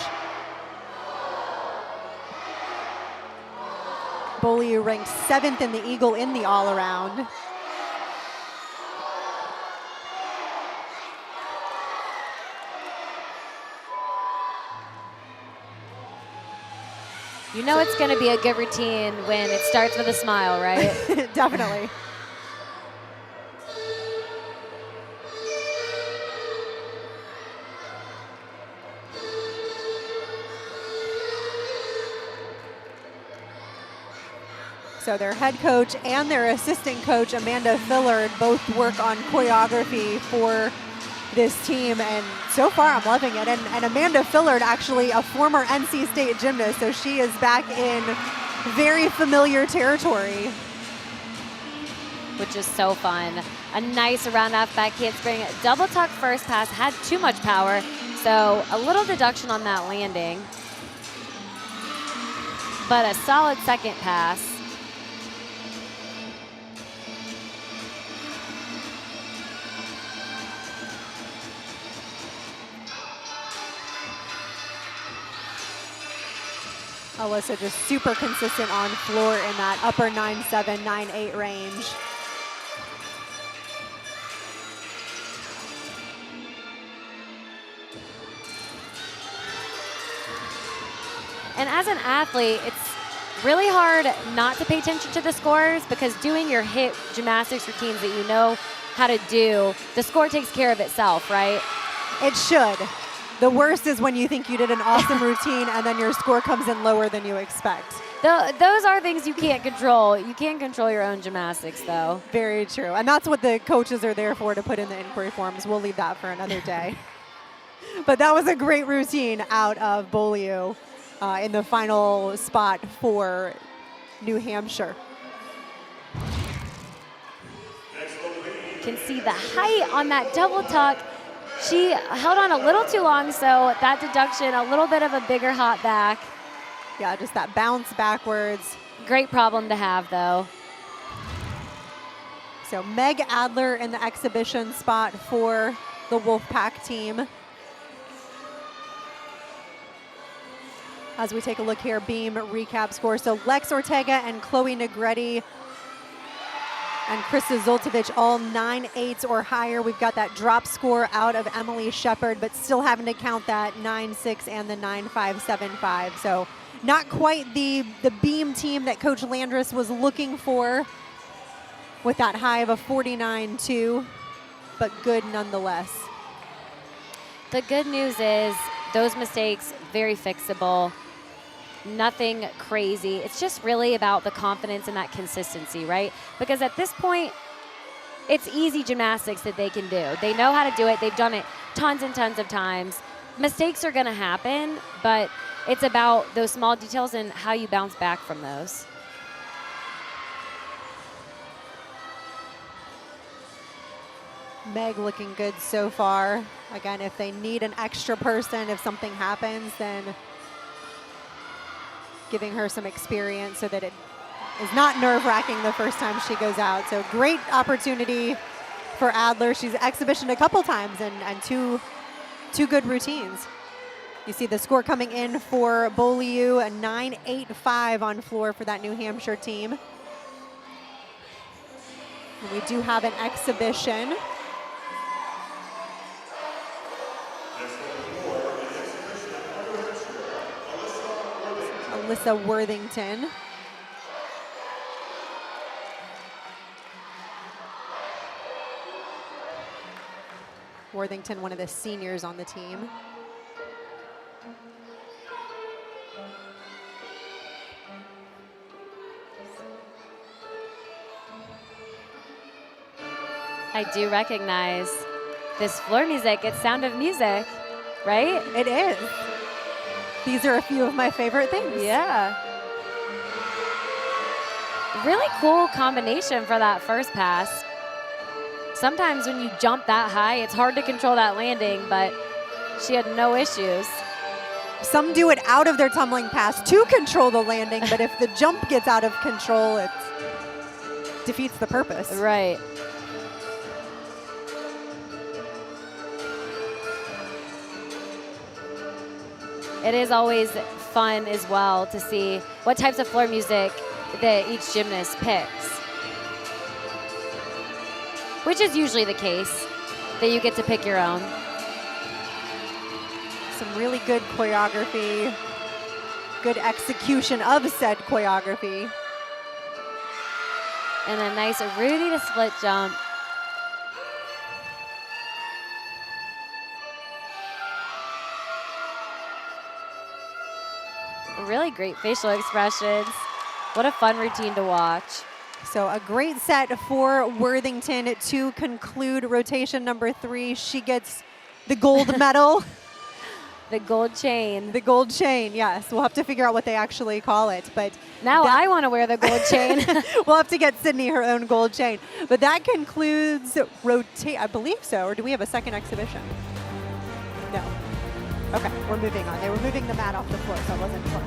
Beaulieu ranked 7th in the Eagle in the all-around. You know it's going to be a good routine when it starts with a smile, right? Definitely. So their head coach and their assistant coach, Amanda Fillard, both work on choreography for this team, and so far I'm loving it. And Amanda Fillard, actually a former NC State gymnast, so she is back in very familiar territory. Which is so fun. A nice round off back handspring. Double tuck first pass, had too much power, so a little deduction on that landing. But a solid second pass. Alyssa just super consistent on floor in that upper 9-7, 9-8 range. And as an athlete, it's really hard not to pay attention to the scores because doing your HIIT gymnastics routines that you know how to do, the score takes care of itself, right? It should. The worst is when you think you did an awesome routine and then your score comes in lower than you expect. Those are things you can't control. You can't control your own gymnastics, though. Very true. And that's what the coaches are there for, to put in the inquiry forms. We'll leave that for another day. But that was a great routine out of Beaulieu in the final spot for New Hampshire. Can see the height on that double tuck. She held on a little too long, so that deduction, a little bit of a bigger hop back. Yeah, just that bounce backwards. Great problem to have, though. So Meg Adler in the exhibition spot for the Wolfpack team. As we take a look here, beam recap score. So Lex Ortega and Chloe Negretti and Krista Zoltovich, all 9.8s or higher. We've got that drop score out of Emily Shepard, but still having to count that 9.6 and the 9.575. So not quite the beam team that Coach Landris was looking for with that high of a 49.2, but good nonetheless. The good news is those mistakes, very fixable. Nothing crazy. It's just really about the confidence and that consistency, right? Because at this point, it's easy gymnastics that they can do. They know how to do it. They've done it tons and tons of times. Mistakes are going to happen, but it's about those small details and how you bounce back from those. Meg looking good so far. Again, if they need an extra person, if something happens, then giving her some experience so that it is not nerve-wracking the first time she goes out. So great opportunity for Adler. She's exhibitioned a couple times and two good routines. You see the score coming in for Beaulieu, a 9.85 on floor for that New Hampshire team. And we do have an exhibition. Alyssa Worthington. Worthington, one of the seniors on the team. I do recognize this floor music. It's Sound of Music, right? It is. These are a few of my favorite things. Yeah. Really cool combination for that first pass. Sometimes when you jump that high, it's hard to control that landing, but she had no issues. Some do it out of their tumbling pass to control the landing, but if the jump gets out of control, it defeats the purpose. Right. It is always fun as well to see what types of floor music that each gymnast picks, which is usually the case, that you get to pick your own. Some really good choreography, good execution of said choreography. And a nice Rudy to split jump. Really great facial expressions. What a fun routine to watch. So a great set for Worthington to conclude rotation number 3. She gets the gold medal. The gold chain. The gold chain, yes. We'll have to figure out what they actually call it. But now I want to wear the gold chain. We'll have to get Sydney her own gold chain. But that concludes I believe so. Or do we have a second exhibition? No. Okay, we're moving on. They were moving the mat off the floor, so it wasn't fun.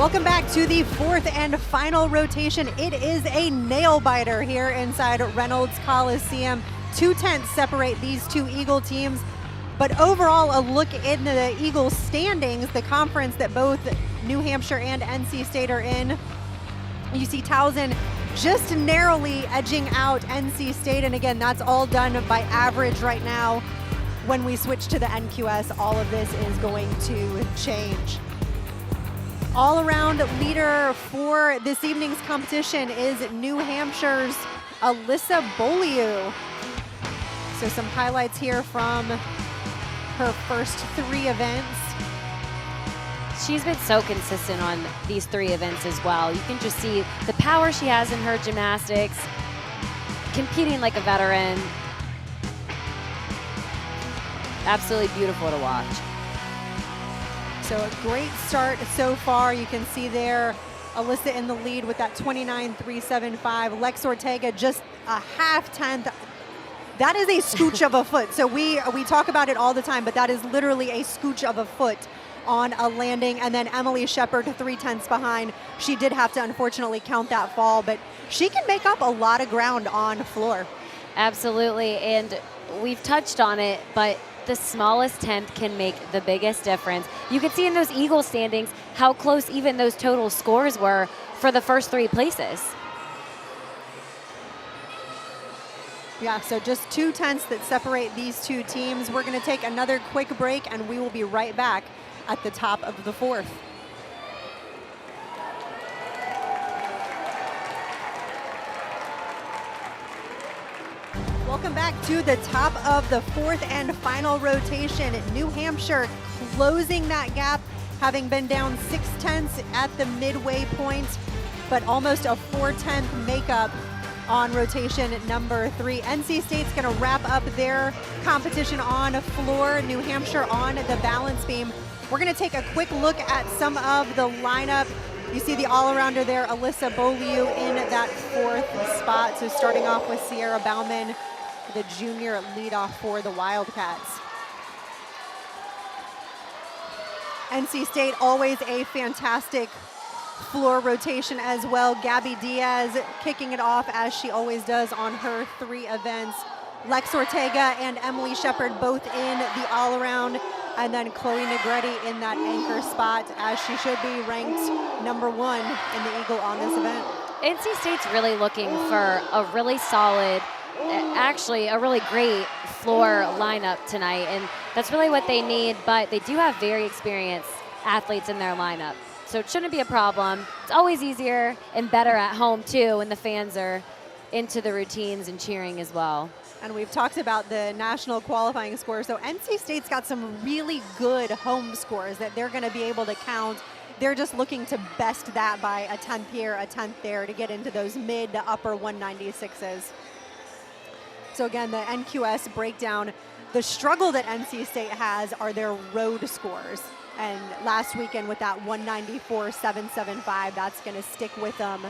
Welcome back to the fourth and final rotation. It is a nail biter here inside Reynolds Coliseum. 2 tenths separate these two Eagle teams. But overall, a look in the Eagles standings, the conference that both New Hampshire and NC State are in. You see Towson just narrowly edging out NC State. And again, that's all done by average right now. When we switch to the NQS, all of this is going to change. All-around leader for this evening's competition is New Hampshire's Alyssa Beaulieu. So some highlights here from her first 3 events. She's been so consistent on these 3 events as well. You can just see the power she has in her gymnastics, competing like a veteran. Absolutely beautiful to watch. So a great start so far. You can see there Alyssa in the lead with that 29.375. Lex Ortega just a half tenth. That is a scooch of a foot. So we talk about it all the time, but that is literally a scooch of a foot on a landing. And then Emily Shepard 3 tenths behind. She did have to unfortunately count that fall, but she can make up a lot of ground on floor. Absolutely, and we've touched on it, but the smallest tenth can make the biggest difference. You can see in those Eagle standings how close even those total scores were for the first 3 places. Yeah, so just 2 tenths that separate these two teams. We're going to take another quick break, and we will be right back at the top of the 4th. Welcome back to the top of the 4th and final rotation. New Hampshire closing that gap, having been down 6 tenths at the midway point, but almost a 4-tenth makeup on rotation number 3. NC State's going to wrap up their competition on floor, New Hampshire on the balance beam. We're going to take a quick look at some of the lineup. You see the all-arounder there, Alyssa Beaulieu in that 4th spot. So starting off with Sierra Bauman, the junior leadoff for the Wildcats. NC State always a fantastic floor rotation as well. Gabby Diaz kicking it off as she always does on her 3 events. Lex Ortega and Emily Shepard both in the all-around, and then Chloe Negretti in that anchor spot, as she should be ranked number 1 in the Eagle on this event. NC State's really looking for a really solid, actually a really great floor lineup tonight, and that's really what they need, but they do have very experienced athletes in their lineup, so it shouldn't be a problem. It's always easier and better at home too when the fans are into the routines and cheering as well. And we've talked about the national qualifying scores, so NC State's got some really good home scores that they're going to be able to count. They're just looking to best that by a 10th here, a 10th there to get into those mid to upper 196s. So again, the NQS breakdown, the struggle that NC State has are their road scores. And last weekend with that 194.775, that's going to stick with them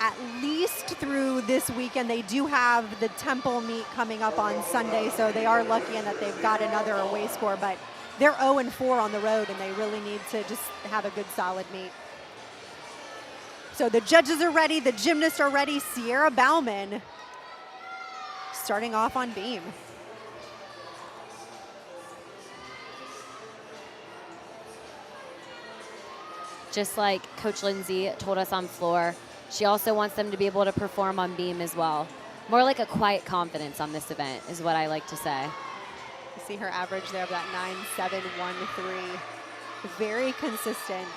at least through this weekend. They do have the Temple meet coming up on Sunday, so they are lucky in that they've got another away score, but they're 0-4 on the road, and they really need to just have a good solid meet. So the judges are ready, the gymnasts are ready. Sierra Bauman starting off on beam. Just like Coach Lindsay told us on floor, she also wants them to be able to perform on beam as well. More like a quiet confidence on this event is what I like to say. You see her average there of that 9.713. Very consistent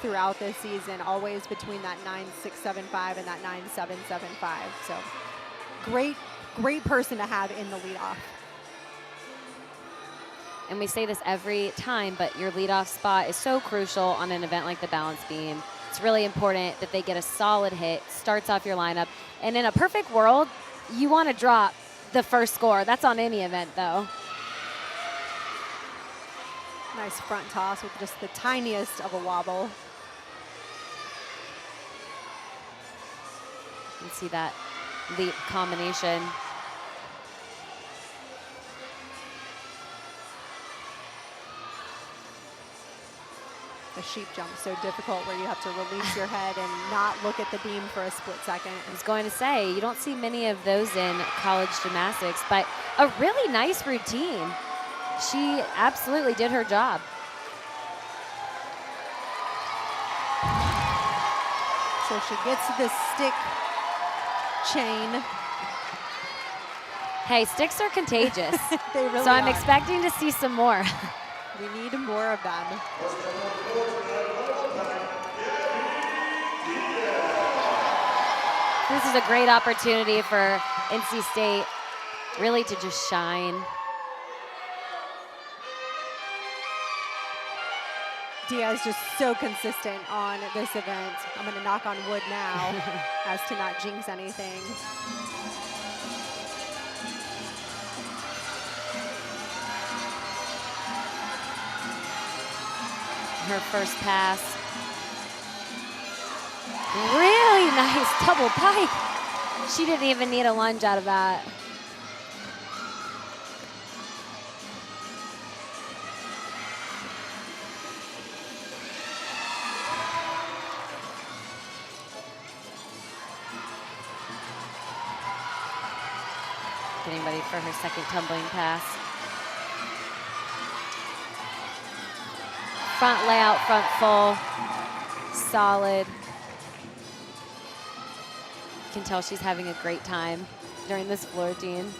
throughout this season, always between that 9.675 and that 9.775. So great person to have in the leadoff. And we say this every time, but your leadoff spot is so crucial on an event like the balance beam. It's really important that they get a solid hit, starts off your lineup. And in a perfect world, you want to drop the first score. That's on any event, though. Nice front toss with just the tiniest of a wobble. You can see that leap combination. The sheep jump so difficult where you have to release your head and not look at the beam for a split second. I was going to say, you don't see many of those in college gymnastics, but a really nice routine. She absolutely did her job. So she gets the stick chain. Hey, sticks are contagious. They really so I'm are. expecting to see some more. We need more of them. This is a great opportunity for NC State really to just shine. Diaz just so consistent on this event. I'm going to knock on wood now as to not jinx anything. Her first pass. Really nice double pike. She didn't even need a lunge out of that. Getting ready for her second tumbling pass. Front layout, front full, solid. You can tell she's having a great time during this floor routine.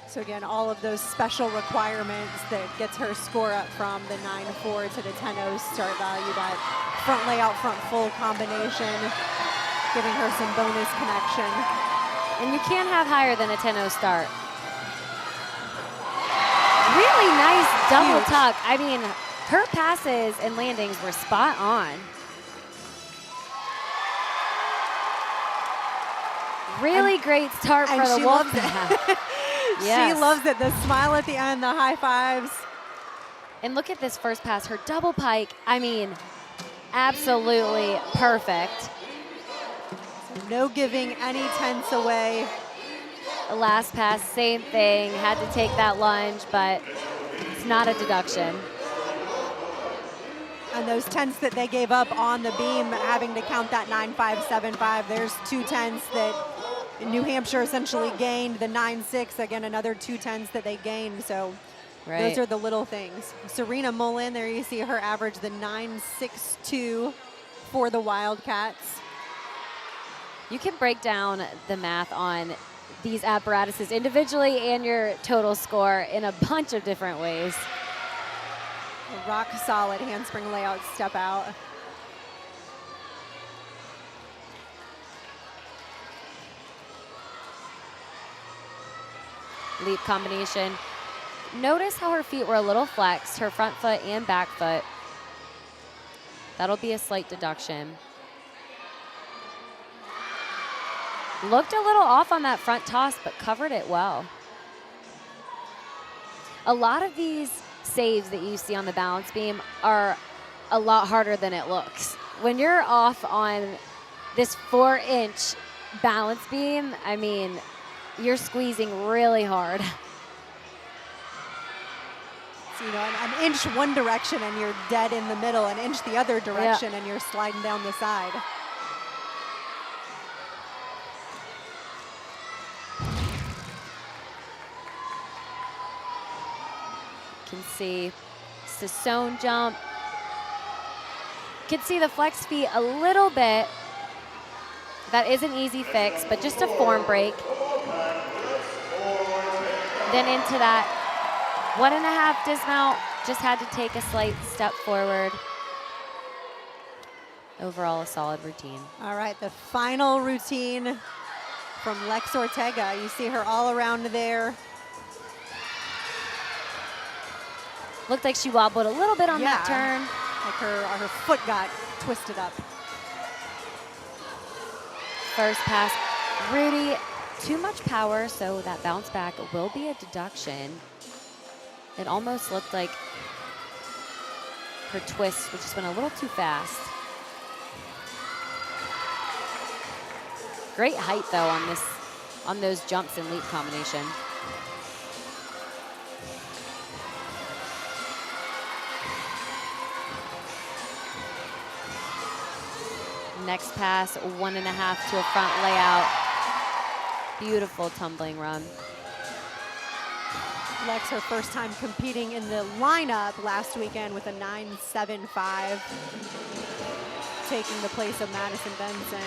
So again, all of those special requirements that gets her score up from the 9-4 to the 10-0 start value. That front layout, front full combination, giving her some bonus connection. And you can't have higher than a 10-0 start. Really nice double Huge. tuck. I mean, her passes and landings were spot on. Really great start And for the she loves Wolfpack. it. Yes. She loves it. The smile at the end, the high fives. And look at this first pass, her double pike. I mean, absolutely perfect. No giving any tenths away. The last pass, same thing. Had to take that lunge, but it's not a deduction. And those tenths that they gave up on the beam, having to count that 9-5, 7-5, there's 2 tenths that New Hampshire essentially gained. The 9-6, again, another 2 tenths that they gained. So Right. those are the little things. Serena Mullen, there you see her average the 9.62 for the Wildcats. You can break down the math on these apparatuses individually and your total score in a bunch of different ways. Rock solid handspring layout step out. Leap combination. Notice how her feet were a little flexed, her front foot and back foot. That'll be a slight deduction. Looked a little off on that front toss, but covered it well. A lot of these saves that you see on the balance beam are a lot harder than it looks. When you're off on this 4-inch balance beam, I mean, you're squeezing really hard. So, you know, an inch one direction and you're dead in the middle, an inch the other direction and you're sliding down the side. Can see Sassone jump. Can see the flex feet a little bit. That is an easy fix, but just a form break. Then into that 1.5 dismount, just had to take a slight step forward. Overall, a solid routine. All right, the final routine from Lex Ortega. You see her all around there. Looked like she wobbled a little bit on that Yeah. turn. Like her foot got twisted up. First pass, Rudy, too much power, so that bounce back will be a deduction. It almost looked like her twist, which just went a little too fast. Great height though on those jumps and leap combination. Next pass, 1.5 to a front layout. Beautiful tumbling run. Lex, her first time competing in the lineup last weekend with a 9.75, taking the place of Madison Benson.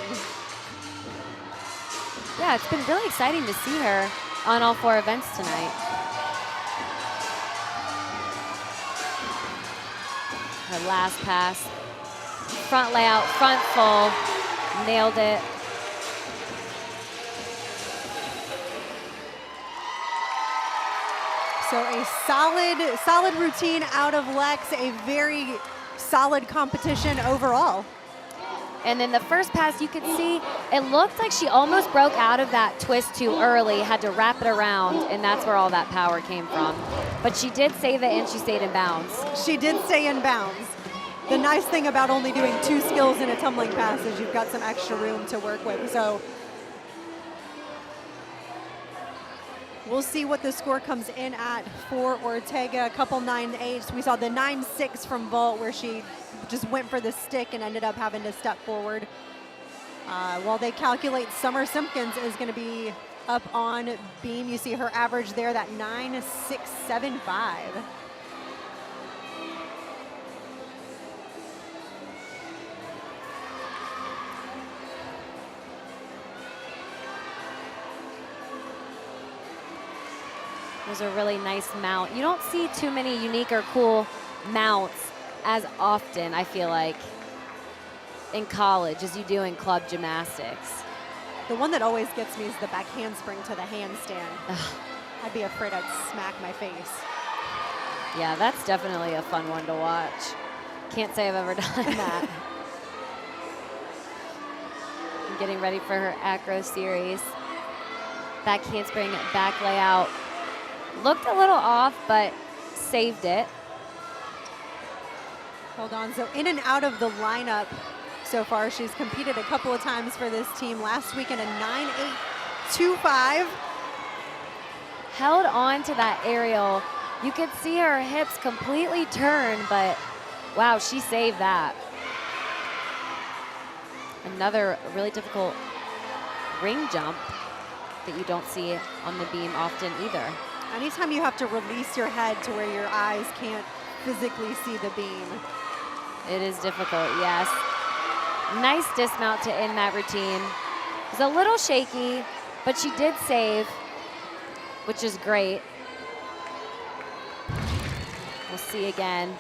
Yeah, it's been really exciting to see her on all 4 events tonight. Her last pass, front layout, front full, nailed it. So a solid routine out of Lex, a very solid competition overall. And then the first pass, you could see, it looked like she almost broke out of that twist too early, had to wrap it around, and that's where all that power came from. But she did save it, and she stayed in bounds. She did stay in bounds. The nice thing about only doing 2 skills in a tumbling pass is you've got some extra room to work with. So we'll see what the score comes in at for Ortega. A couple 9.8s. We saw the 9.6 from vault where she just went for the stick and ended up having to step forward. While they calculate, Summer Simpkins is going to be up on beam. You see her average there, that 9.675. It was a really nice mount. You don't see too many unique or cool mounts as often, I feel like, in college as you do in club gymnastics. The one that always gets me is the back handspring to the handstand. I'd be afraid I'd smack my face. Yeah, that's definitely a fun one to watch. Can't say I've ever done that. I'm getting ready for her acro series. Back handspring, back layout. Looked a little off, but saved it. Hold on, so in and out of the lineup so far, she's competed a couple of times for this team. Last week in a 9.825. Held on to that aerial. You could see her hips completely turn, but wow, she saved that. Another really difficult ring jump that you don't see on the beam often either. Anytime you have to release your head to where your eyes can't physically see the beam. It is difficult, yes. Nice dismount to end that routine. It was a little shaky, but she did save, which is great. We'll see again.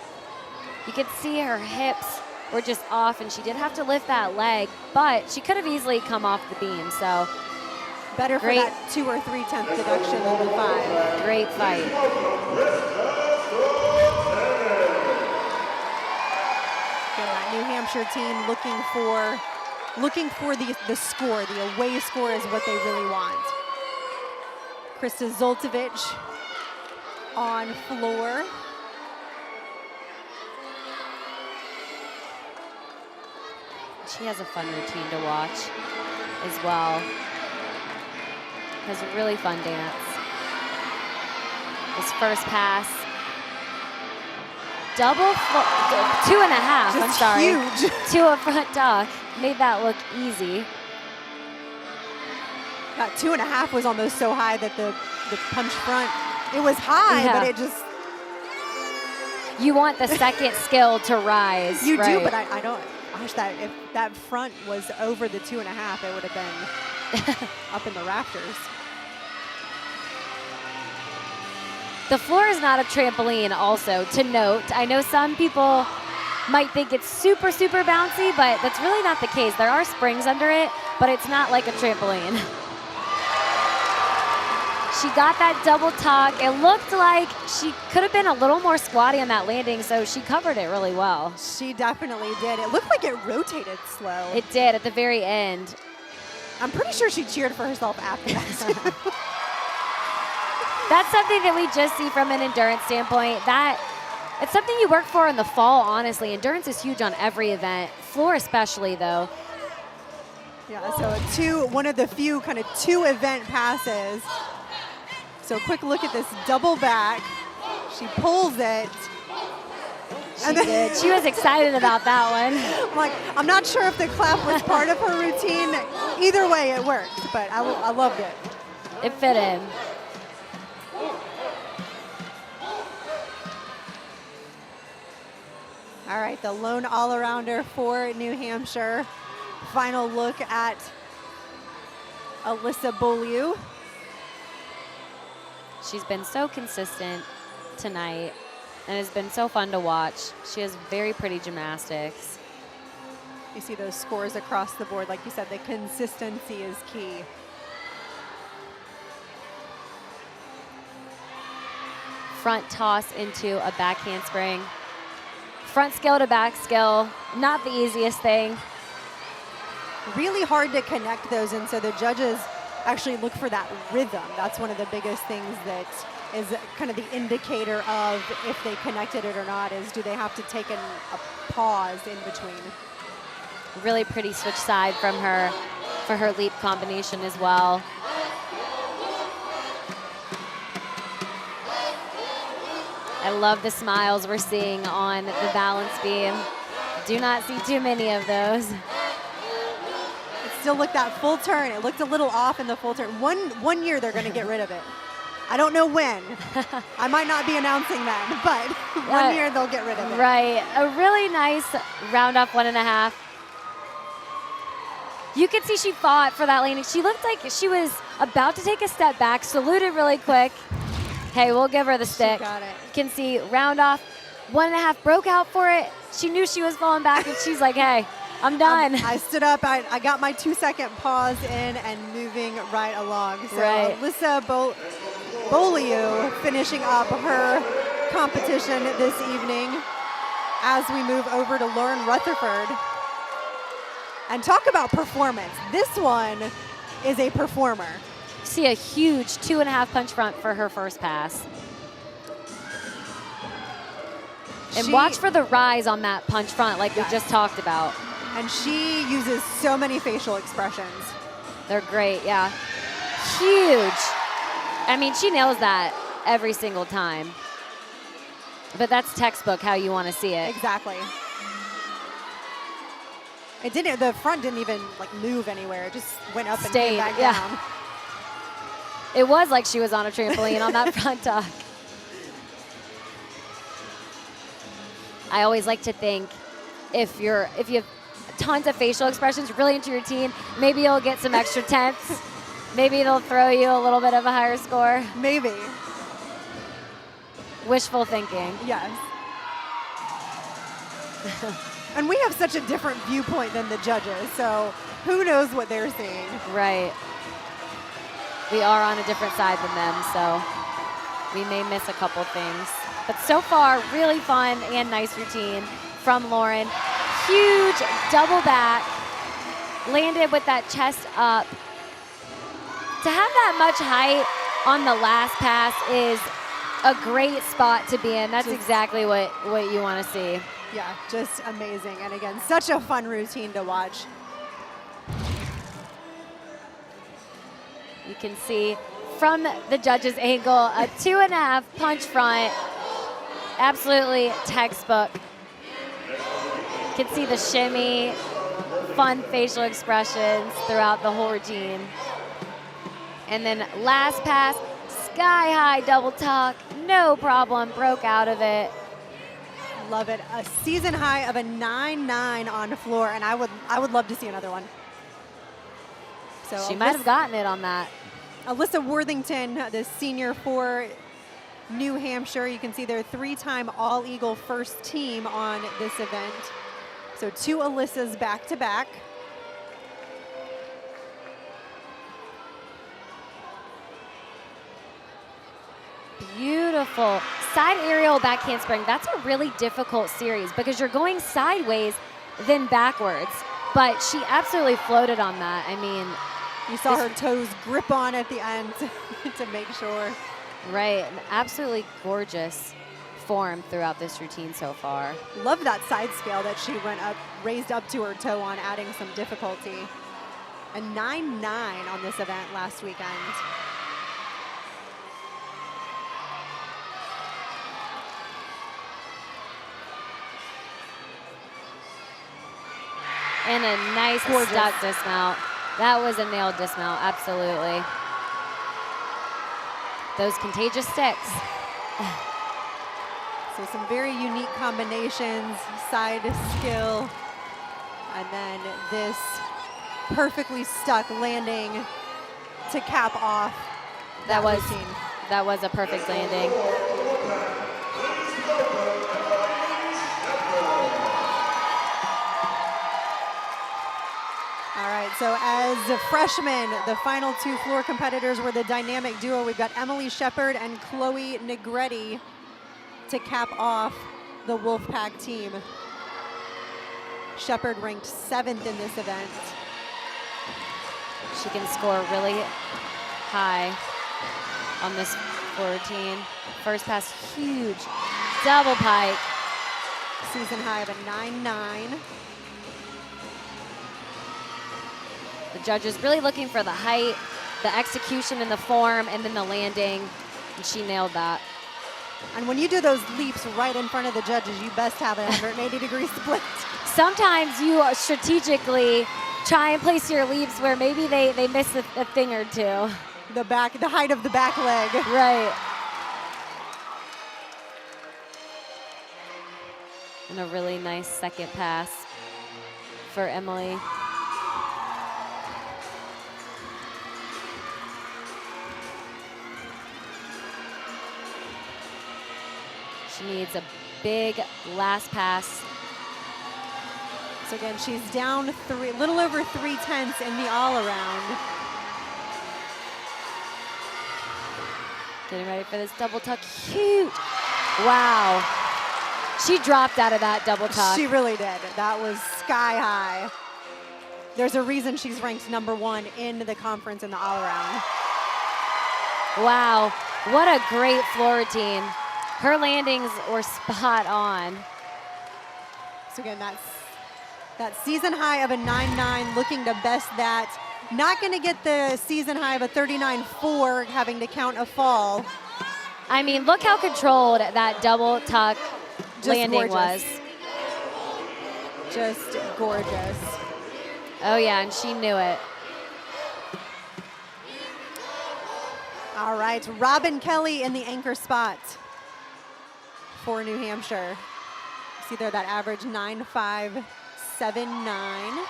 You could see her hips were just off, and she did have to lift that leg, but she could have easily come off the beam, so. Better for that 2 or 3/10 deduction than the 5. Great fight. Again, that New Hampshire team looking for the score. The away score is what they really want. Krista Zoltovich on floor. She has a fun routine to watch as well. Has a really fun dance. This first pass, double 2.5, I'm Just sorry. huge. To a front duck, made that look easy. That 2.5 was almost so high that the punch front, it was high, Yeah. but it just. You want the second skill to rise. You right? do, but I don't. I wish that if that front was over the 2.5, it would have been up in the rafters. The floor is not a trampoline also, to note. I know some people might think it's super, super bouncy, but that's really not the case. There are springs under it, but it's not like a trampoline. She got that double tuck. It looked like she could have been a little more squatty on that landing, so she covered it really well. She definitely did. It looked like it rotated slow. It did at the very end. I'm pretty sure she cheered for herself after that. That's something that we just see from an endurance standpoint. It's something you work for in the fall, honestly. Endurance is huge on every event, floor especially, though. Yeah, so one of the few kind of 2 event passes. So quick look at this double back. She pulls it. She did. She was excited about that one. I'm like, I'm not sure if the clap was part of her routine. Either way, it worked, but I loved it. It fit in. All right, the lone all-arounder for New Hampshire. Final look at Alyssa Beaulieu. She's been so consistent tonight, and it's been so fun to watch. She has very pretty gymnastics. You see those scores across the board. Like you said, the consistency is key. Front toss into a back handspring. Front skill to back skill, not the easiest thing. Really hard to connect those, and so the judges actually look for that rhythm. That's one of the biggest things that is kind of the indicator of if they connected it or not, is do they have to take a pause in between. Really pretty switch side from her for her leap combination as well. I love the smiles we're seeing on the balance beam. Do not see too many of those. It still looked that full turn. It looked a little off in the full turn. One year they're going to get rid of it. I don't know when. I might not be announcing that, but one year they'll get rid of it. Right. A really nice round off 1.5. You could see she fought for that landing. She looked like she was about to take a step back, saluted really quick. Hey, we'll give her the stick. She got it. You can see round off 1.5, broke out for it. She knew she was falling back, and she's like, hey, I'm done. I stood up, I got my 2-second pause in and moving right along. So right. Alyssa Beaulieu finishing up her competition this evening as we move over to Lauren Rutherford. And talk about performance. This one is a performer. See a huge 2.5 punch front for her first pass. And watch for the rise on that punch front like we just talked about. And she uses so many facial expressions. They're great, yeah. Huge. I mean, she nails that every single time. But that's textbook how you want to see it. Exactly. It didn't, the front didn't even like move anywhere. It just went up and came back down. It was like she was on a trampoline on that front tuck. I always like to think if you have tons of facial expressions really into your routine, maybe you'll get some extra tenths. Maybe it'll throw you a little bit of a higher score. Maybe. Wishful thinking. Yes. And we have such a different viewpoint than the judges, so who knows what they're seeing. Right. We are on a different side than them, so we may miss a couple things. But so far, really fun and nice routine from Lauren. Huge double back, landed with that chest up. To have that much height on the last pass is a great spot to be in. That's exactly what you want to see. Yeah, just amazing. And again, such a fun routine to watch. You can see from the judge's angle, a 2.5 punch front. Absolutely textbook. You can see the shimmy, fun facial expressions throughout the whole routine. And then last pass, sky high double tuck, no problem, broke out of it. Love it. A season high of a 9.9 on the floor, and I would love to see another one. So she might have gotten it on that. Alyssa Worthington, the senior for New Hampshire. You can see they're 3-time All-Eagle first team on this event. So 2 Alyssas back to back. Beautiful. Side aerial back handspring. That's a really difficult series because you're going sideways, then backwards. But she absolutely floated on that. I mean, you saw her toes grip on at the end to make sure. Right. An absolutely gorgeous form throughout this routine so far. Love that side scale that she went up, raised up to her toe on, adding some difficulty. A 9.9 on this event last weekend. And a nice stuck dismount. That was a nailed dismount, absolutely. Those contagious sticks. So some very unique combinations, side skill, and then this perfectly stuck landing to cap off that routine. That was a perfect landing. All right, so as freshmen, the final two floor competitors were the dynamic duo. We've got Emily Shepard and Chloe Negretti to cap off the Wolfpack team. Shepard ranked 7th in this event. She can score really high on this floor routine. First pass, huge. Double pike. Season high of a 9.9. The judges really looking for the height, the execution and the form, and then the landing, and she nailed that. And when you do those leaps right in front of the judges, you best have a 180-degree split. Sometimes you strategically try and place your leaps where maybe they miss a thing or two. The height of the back leg. Right. And a really nice second pass for Emily. She needs a big last pass. So again, she's down a little over 3/10 in the all-around. Getting ready for this double tuck, huge. Wow. She dropped out of that double tuck. She really did. That was sky high. There's a reason she's ranked #1 in the conference in the all-around. Wow, what a great floor routine. Her landings were spot on. So again, that's that season high of a 9.9, looking to best that. Not going to get the season high of a 39.4, having to count a fall. I mean, look how controlled that double tuck landing was. Just gorgeous. Oh yeah, and she knew it. All right, Robin Kelly in the anchor spot for New Hampshire. See there that average 9.579.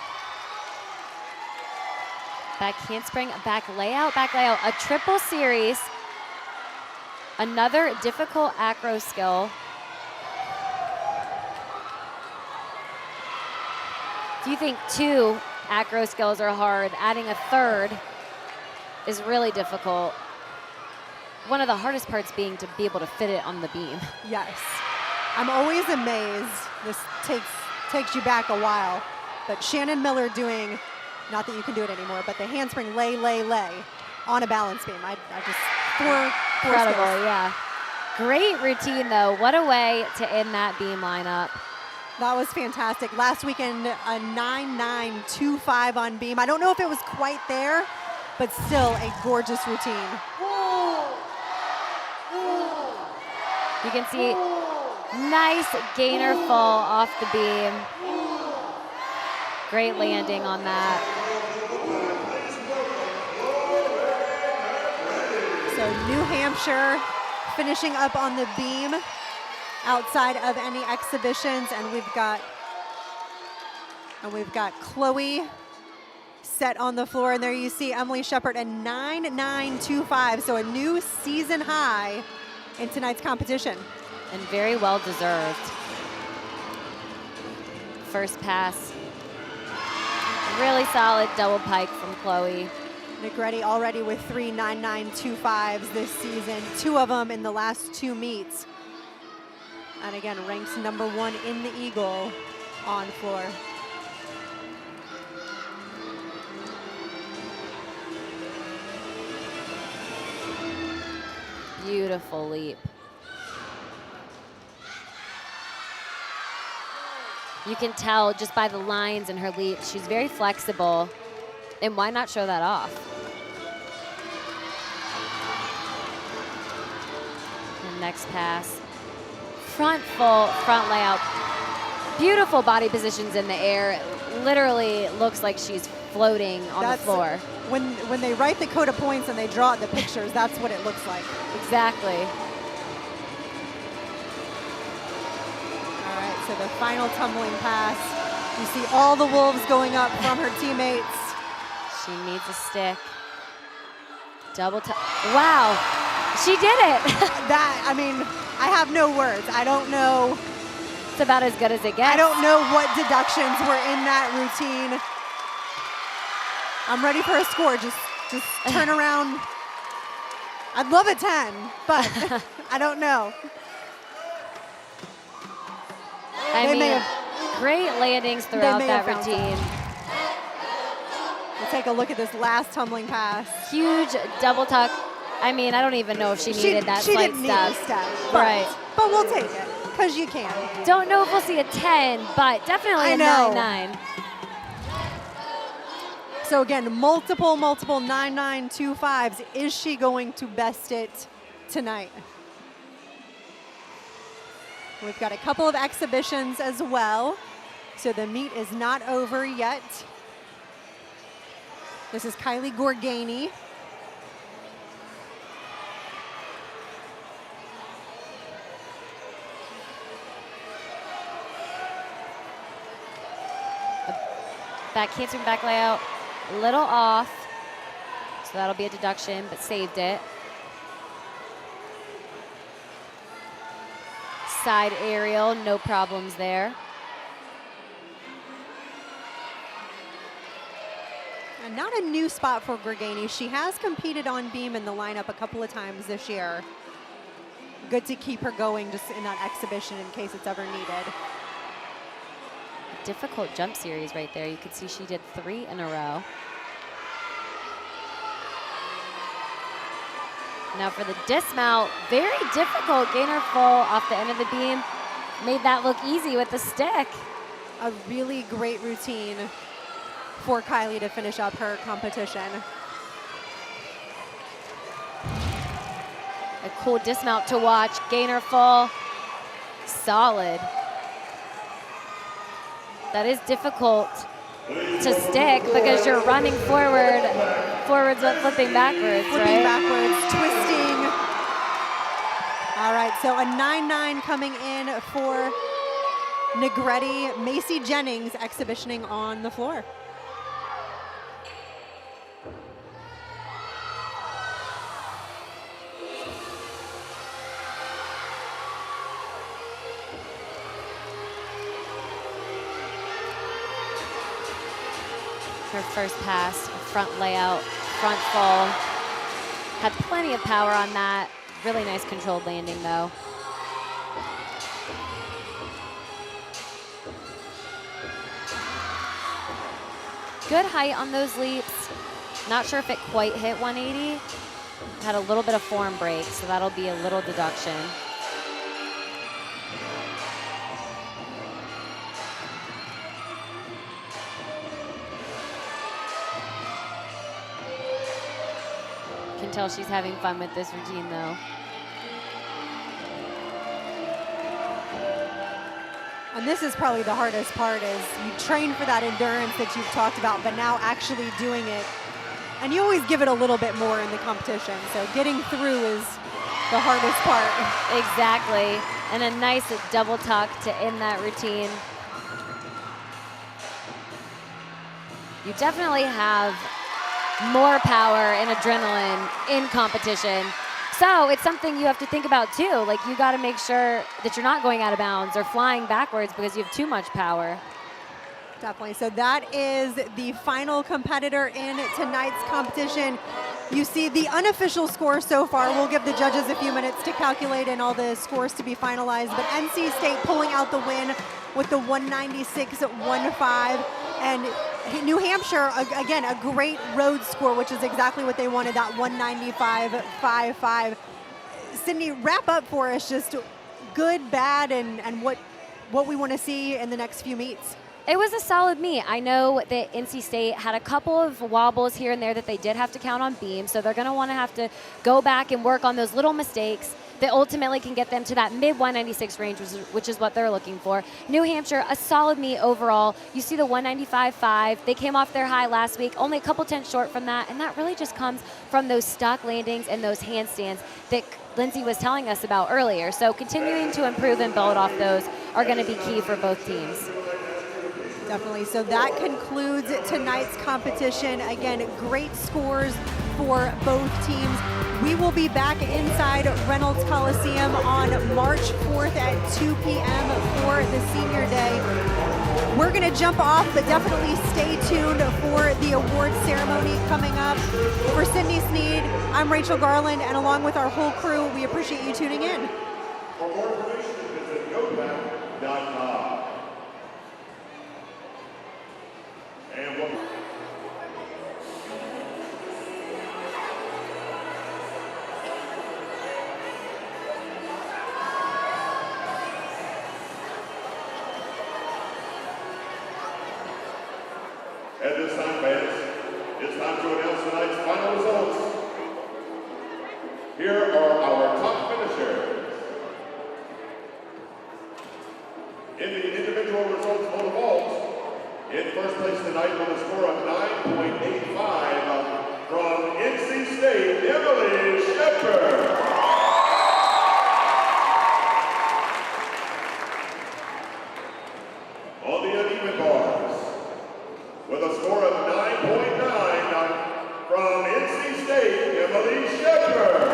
Back handspring, back layout, a triple series. Another difficult acro skill. If you think 2 acro skills are hard, adding a third is really difficult. One of the hardest parts being to be able to fit it on the beam. Yes. I'm always amazed. This takes you back a while. But Shannon Miller doing, not that you can do it anymore, but the handspring lay on a balance beam. I just, four Incredible, skills. yeah. Great routine though. What a way to end that beam lineup. That was fantastic. Last weekend, a 9.925 on beam. I don't know if it was quite there, but still a gorgeous routine. You can see nice gainer fall off the beam. Great landing on that. So New Hampshire finishing up on the beam outside of any exhibitions, and we've got Chloe set on the floor, and there you see Emily Shepard, a 9.925, so a new season high in tonight's competition. And very well deserved. First pass. Really solid double pike from Chloe. Negretti already with 3 9.925s this season, 2 of them in the last 2 meets. And again, ranks #1 in the Eagle on floor. Beautiful leap. You can tell just by the lines in her leap, she's very flexible. And why not show that off? And next pass. Front full, front layout. Beautiful body positions in the air. literally looks like she's floating on the floor. When they write the code of points and they draw the pictures, that's what it looks like. Exactly. All right, so the final tumbling pass. You see all the wolves going up from her teammates. She needs a stick. Wow, she did it. I mean, I have no words. I don't know. It's about as good as it gets. I don't know what deductions were in that routine. I'm ready for a score. Just turn around. I'd love a 10, but I don't know. I mean, great landings throughout that routine. We'll take a look at this last tumbling pass. Huge double tuck. I mean, I don't even know if she needed that she slight didn't need a step, right. But we'll take it, because you can. Don't know if we'll see a 10, but definitely a 9-9. So again, multiple 9-9-2-5s. Is she going to best it tonight? We've got a couple of exhibitions as well. So the meet is not over yet. This is Kylie Gorgani. Back handspring back layout, a little off. So that'll be a deduction, but saved it. Side aerial, no problems there. And not a new spot for Gorgani. She has competed on beam in the lineup a couple of times this year. Good to keep her going just in that exhibition in case it's ever needed. Difficult jump series right there. You could see she did 3 in a row. Now for the dismount, very difficult. Gainer full off the end of the beam. Made that look easy with the stick. A really great routine for Kylie to finish up her competition. A cool dismount to watch. Gainer full, solid. That is difficult to stick because you're running forwards but flipping backwards, Flipping right? backwards, twisting. All right, so a 9-9 coming in for Negretti. Macy Jennings exhibitioning on the floor. Her first pass, front layout, front fall. Had plenty of power on that. Really nice controlled landing though. Good height on those leaps. Not sure if it quite hit 180. Had a little bit of form break, so that'll be a little deduction. Can tell she's having fun with this routine though. And this is probably the hardest part, is you train for that endurance that you've talked about, but now actually doing it. And you always give it a little bit more in the competition. So getting through is the hardest part. Exactly. And a nice double tuck to end that routine. You definitely have more power and adrenaline in competition. So it's something you have to think about too. Like, you got to make sure that you're not going out of bounds or flying backwards because you have too much power. Definitely. So that is the final competitor in tonight's competition. You see the unofficial score so far. We'll give the judges a few minutes to calculate and all the scores to be finalized. But NC State pulling out the win with the 196.15. And New Hampshire, again, a great road score, which is exactly what they wanted, that 195.55. Sydney, wrap up for us, just good, bad, and what we want to see in the next few meets. It was a solid meet. I know that NC State had a couple of wobbles here and there that they did have to count on beam, so they're going to want to have to go back and work on those little mistakes. that ultimately can get them to that mid 196 range, which is what they're looking for. New Hampshire, a solid meet overall. You see the 195.5. They came off their high last week, only a couple tenths short from that, and that really just comes from those stock landings and those handstands that Lindsay was telling us about earlier. So continuing to improve and build off those are going to be key for both teams. Definitely. So that concludes tonight's competition. Again, great scores for both teams. We will be back inside Reynolds Coliseum on March 4th at 2 p.m. for the senior day. We're going to jump off, but definitely stay tuned for the awards ceremony coming up. For Sydney Sneed, I'm Rachel Garland, and along with our whole crew, we appreciate you tuning in. For more information, visit gopac.com. And we'll At this time, fans, it's time to announce tonight's final results. Here are our top finishers. In the individual results pole vault, in first place tonight with a score of 9.85 from NC State, Emily Shepard. On the uneven bars, with a score of 9.9 from NC State, Emily Shepard.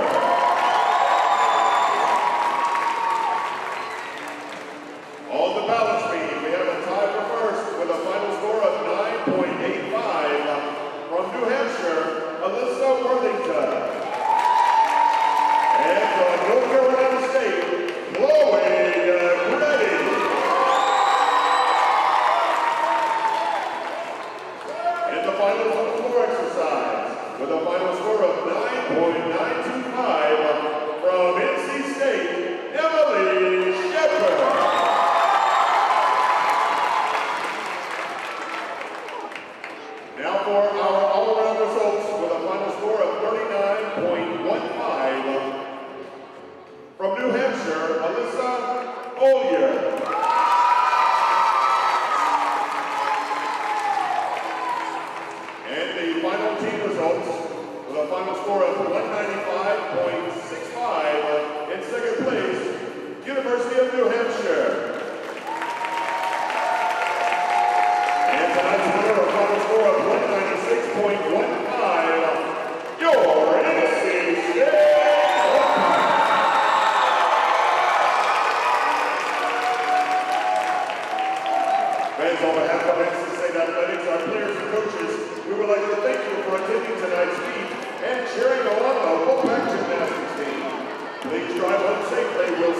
On the balance beam, we have a tie for first with a final score of 9.85 from New Hampshire, Alyssa Worthington. And from North Carolina State, Chloe Grady. In the final floor exercise, with a final score of 9.925 from NC State, Emily Shepard. Now for our all-around results with a final score of 39.15 from New Hampshire, Alyssa Ollier. And the final team results with a final score of 195.65 in second place, University of New Hampshire. And tonight's winner, a final score of 196.15, your NC State. Fans, on behalf of NC State Athletics, our players and coaches, we would like to thank you for attending tonight's meet and cheering on the Wolfpack gymnastics team. Please drive home safely. We'll